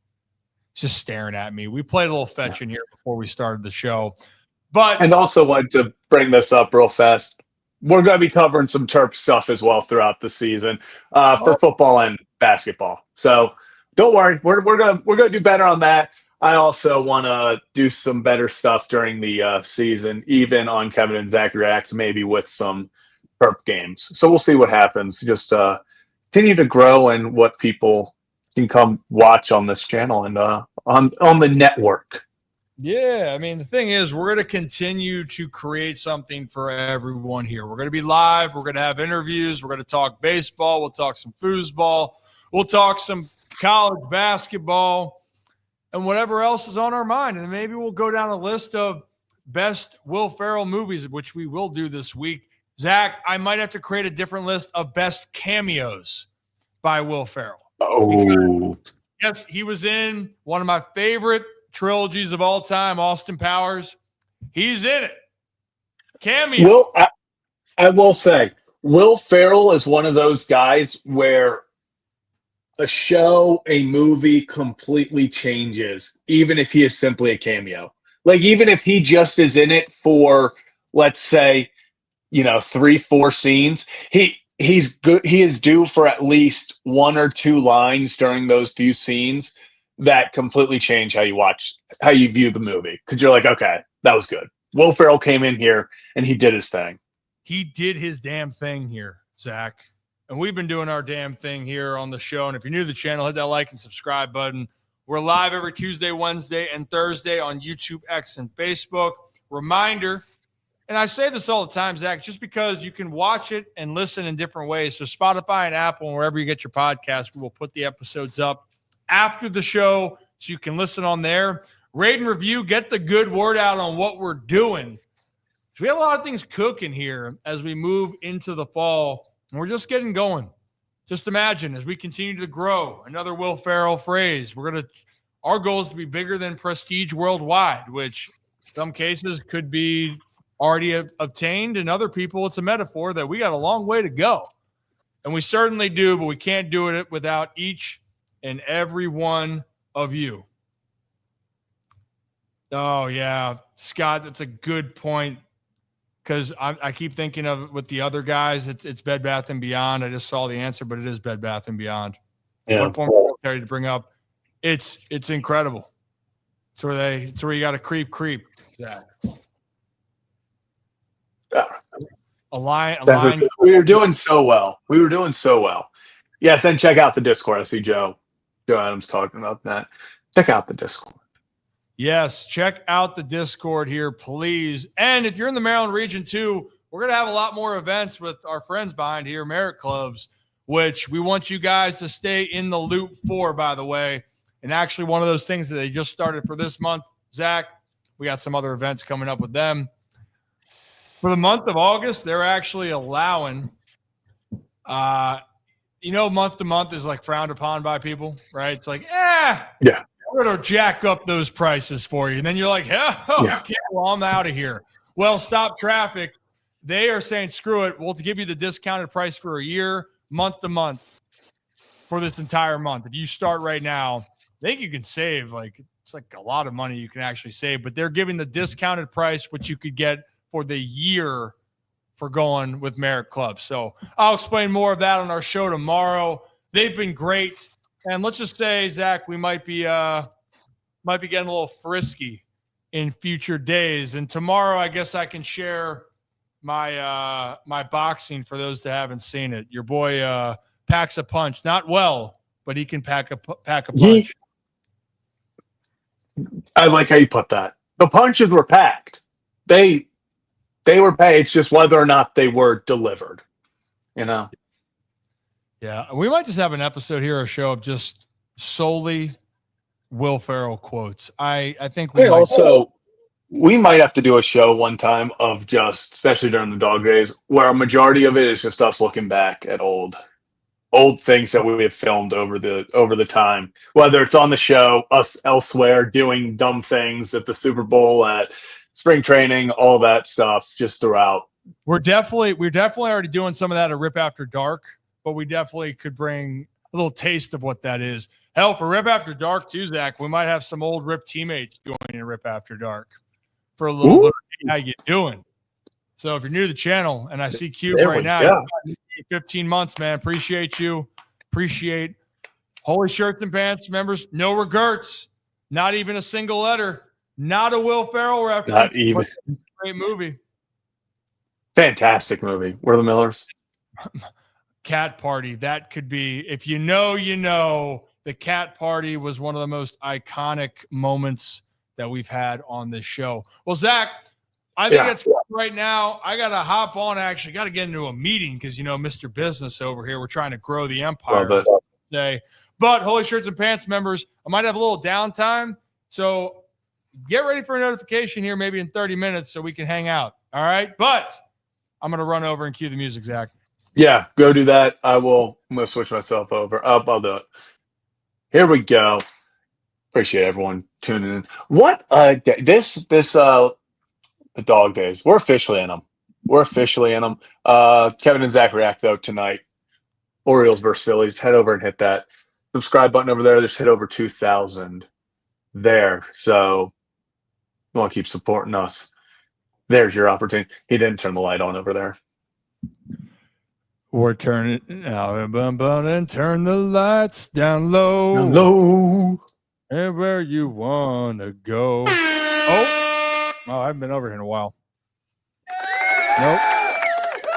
[SPEAKER 1] He's just staring at me. We played a little fetch in here before we started the show.
[SPEAKER 2] And also wanted to bring this up real fast. We're going to be covering some Terp stuff as well throughout the season for football and basketball. So don't worry, we're gonna do better on that. I also want to do some better stuff during the season, even on Kevin and Zach Reacts, maybe with some perp games. So we'll see what happens. Just continue to grow and what people can come watch on this channel and on the network.
[SPEAKER 1] Yeah, I mean, the thing is, we're going to continue to create something for everyone here. We're going to be live. We're going to have interviews. We're going to talk baseball. We'll talk some foosball. We'll talk some college basketball and whatever else is on our mind. And maybe we'll go down a list of best Will Ferrell movies, which we will do this week. Zach, I might have to create a different list of best cameos by Will Ferrell.
[SPEAKER 2] Oh.
[SPEAKER 1] Because, yes, he was in one of my favorite trilogies of all time, Austin Powers. He's in it. Cameo.
[SPEAKER 2] Well, I will say, Will Ferrell is one of those guys where a show, a movie completely changes, even if he is simply a cameo. Like, even if he just is in it for, let's say, 3-4 scenes, he's good. He is due for at least 1 or 2 lines during those few scenes that completely change how you view the movie. Because you're like, okay, that was good. Will Ferrell came in here and he did his thing.
[SPEAKER 1] He did his damn thing here, Zach. And we've been doing our damn thing here on the show. And if you're new to the channel, hit that like and subscribe button. We're live every Tuesday, Wednesday, and Thursday on YouTube, X, and Facebook. Reminder, and I say this all the time, Zach, just because you can watch it and listen in different ways. So Spotify and Apple and wherever you get your podcast, we will put the episodes up after the show so you can listen on there. Rate and review, get the good word out on what we're doing. So we have a lot of things cooking here as we move into the fall, and we're just getting going. Just imagine as we continue to grow, another Will Ferrell phrase, our goal is to be bigger than prestige worldwide, which in some cases could be already obtained, and other people it's a metaphor that we got a long way to go. And we certainly do, but we can't do it without each and every one of you. Oh, yeah. Scott, that's a good point. Because I keep thinking of it with the other guys. It's Bed Bath & Beyond. I just saw the answer, but it is Bed Bath & Beyond.
[SPEAKER 2] Yeah.
[SPEAKER 1] What a point military to bring up. It's incredible. It's where you got to creep. Zach. A line.
[SPEAKER 2] We were doing so well. Yes, and check out the Discord. I see Joe Adams talking about that. Check out the Discord.
[SPEAKER 1] Yes, check out the Discord here, please. And if you're in the Maryland region too, we're going to have a lot more events with our friends behind here, Merit Clubs, which we want you guys to stay in the loop for, by the way. And actually one of those things that they just started for this month, Zach, we got some other events coming up with them. For the month of August, they're actually allowing, month to month is like frowned upon by people, right? It's like, yeah. We're going to jack up those prices for you. And then you're like, okay, well, I'm out of here. Well, Stop Traffic, they are saying, screw it. We'll give you the discounted price for a year, month to month for this entire month. If you start right now, I think you can save it's like a lot of money you can actually save, but they're giving the discounted price, which you could get for the year for going with Merit Club. So I'll explain more of that on our show tomorrow. They've been great. And let's just say, Zach, we might be getting a little frisky in future days. And tomorrow, I guess I can share my my boxing for those that haven't seen it. Your boy packs a punch, not well, but he can pack a punch.
[SPEAKER 2] I like how you put that. The punches were packed. They were paid. It's just whether or not they were delivered.
[SPEAKER 1] Yeah, we might just have an episode here, a show of just solely Will Ferrell quotes. I think
[SPEAKER 2] we might have to do a show one time of just, especially during the dog days, where a majority of it is just us looking back at old things that we have filmed over the time, whether it's on the show, us elsewhere doing dumb things at the Super Bowl, at spring training, all that stuff just throughout.
[SPEAKER 1] We're definitely already doing some of that at Rip After Dark. But we definitely could bring a little taste of what that is. Hell, for Rip After Dark too, Zach, we might have some old Rip teammates joining Rip After Dark for a little bit of how you doing. So if you're new to the channel and I see Cube right now, 15 months, man, appreciate you. Appreciate Holy Shirts and Pants members, no regrets. Not even a single letter. Not a Will Ferrell reference.
[SPEAKER 2] Not even.
[SPEAKER 1] Great movie.
[SPEAKER 2] Fantastic movie. We're the Millers.
[SPEAKER 1] Cat Party. That could be, if you know, you know. The Cat Party was one of the most iconic moments that we've had on this show. Well, Zach, I think it's right now. I got to hop on. Actually, got to get into a meeting because, Mr. Business over here, we're trying to grow the empire. But Holy Shirts and Pants members, I might have a little downtime. So get ready for a notification here maybe in 30 minutes so we can hang out. All right. But I'm going to run over and cue the music, Zach.
[SPEAKER 2] Yeah, go do that. I'm going to switch myself over. I'll do it. Here we go. Appreciate everyone tuning in. What the dog days? We're officially in them. Kevin and Zach react though tonight. Orioles versus Phillies. Head over and hit that subscribe button over there. Just hit over 2,000 there. So you want to keep supporting us. There's your opportunity. He didn't turn the light on over there.
[SPEAKER 1] We're turning now and turn the lights down low. And where you wanna go. Oh, I haven't been over here in a while. Nope.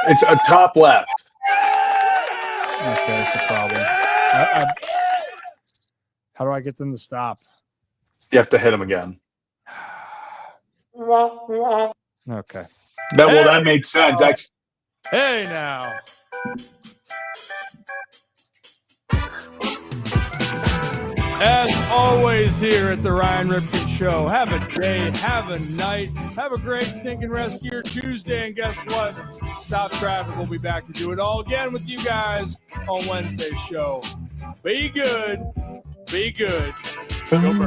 [SPEAKER 2] It's a top left.
[SPEAKER 1] Okay, that's a problem. How do I get them to stop?
[SPEAKER 2] You have to hit him again.
[SPEAKER 1] Okay.
[SPEAKER 2] That made sense.
[SPEAKER 1] Hey now. As always here at the Ryan Ripken Show, have a day, have a night, have a great stinking rest of your Tuesday, and guess what? Stop Traffic will be back to do it all again with you guys on Wednesday's show. Be good. Be good. Go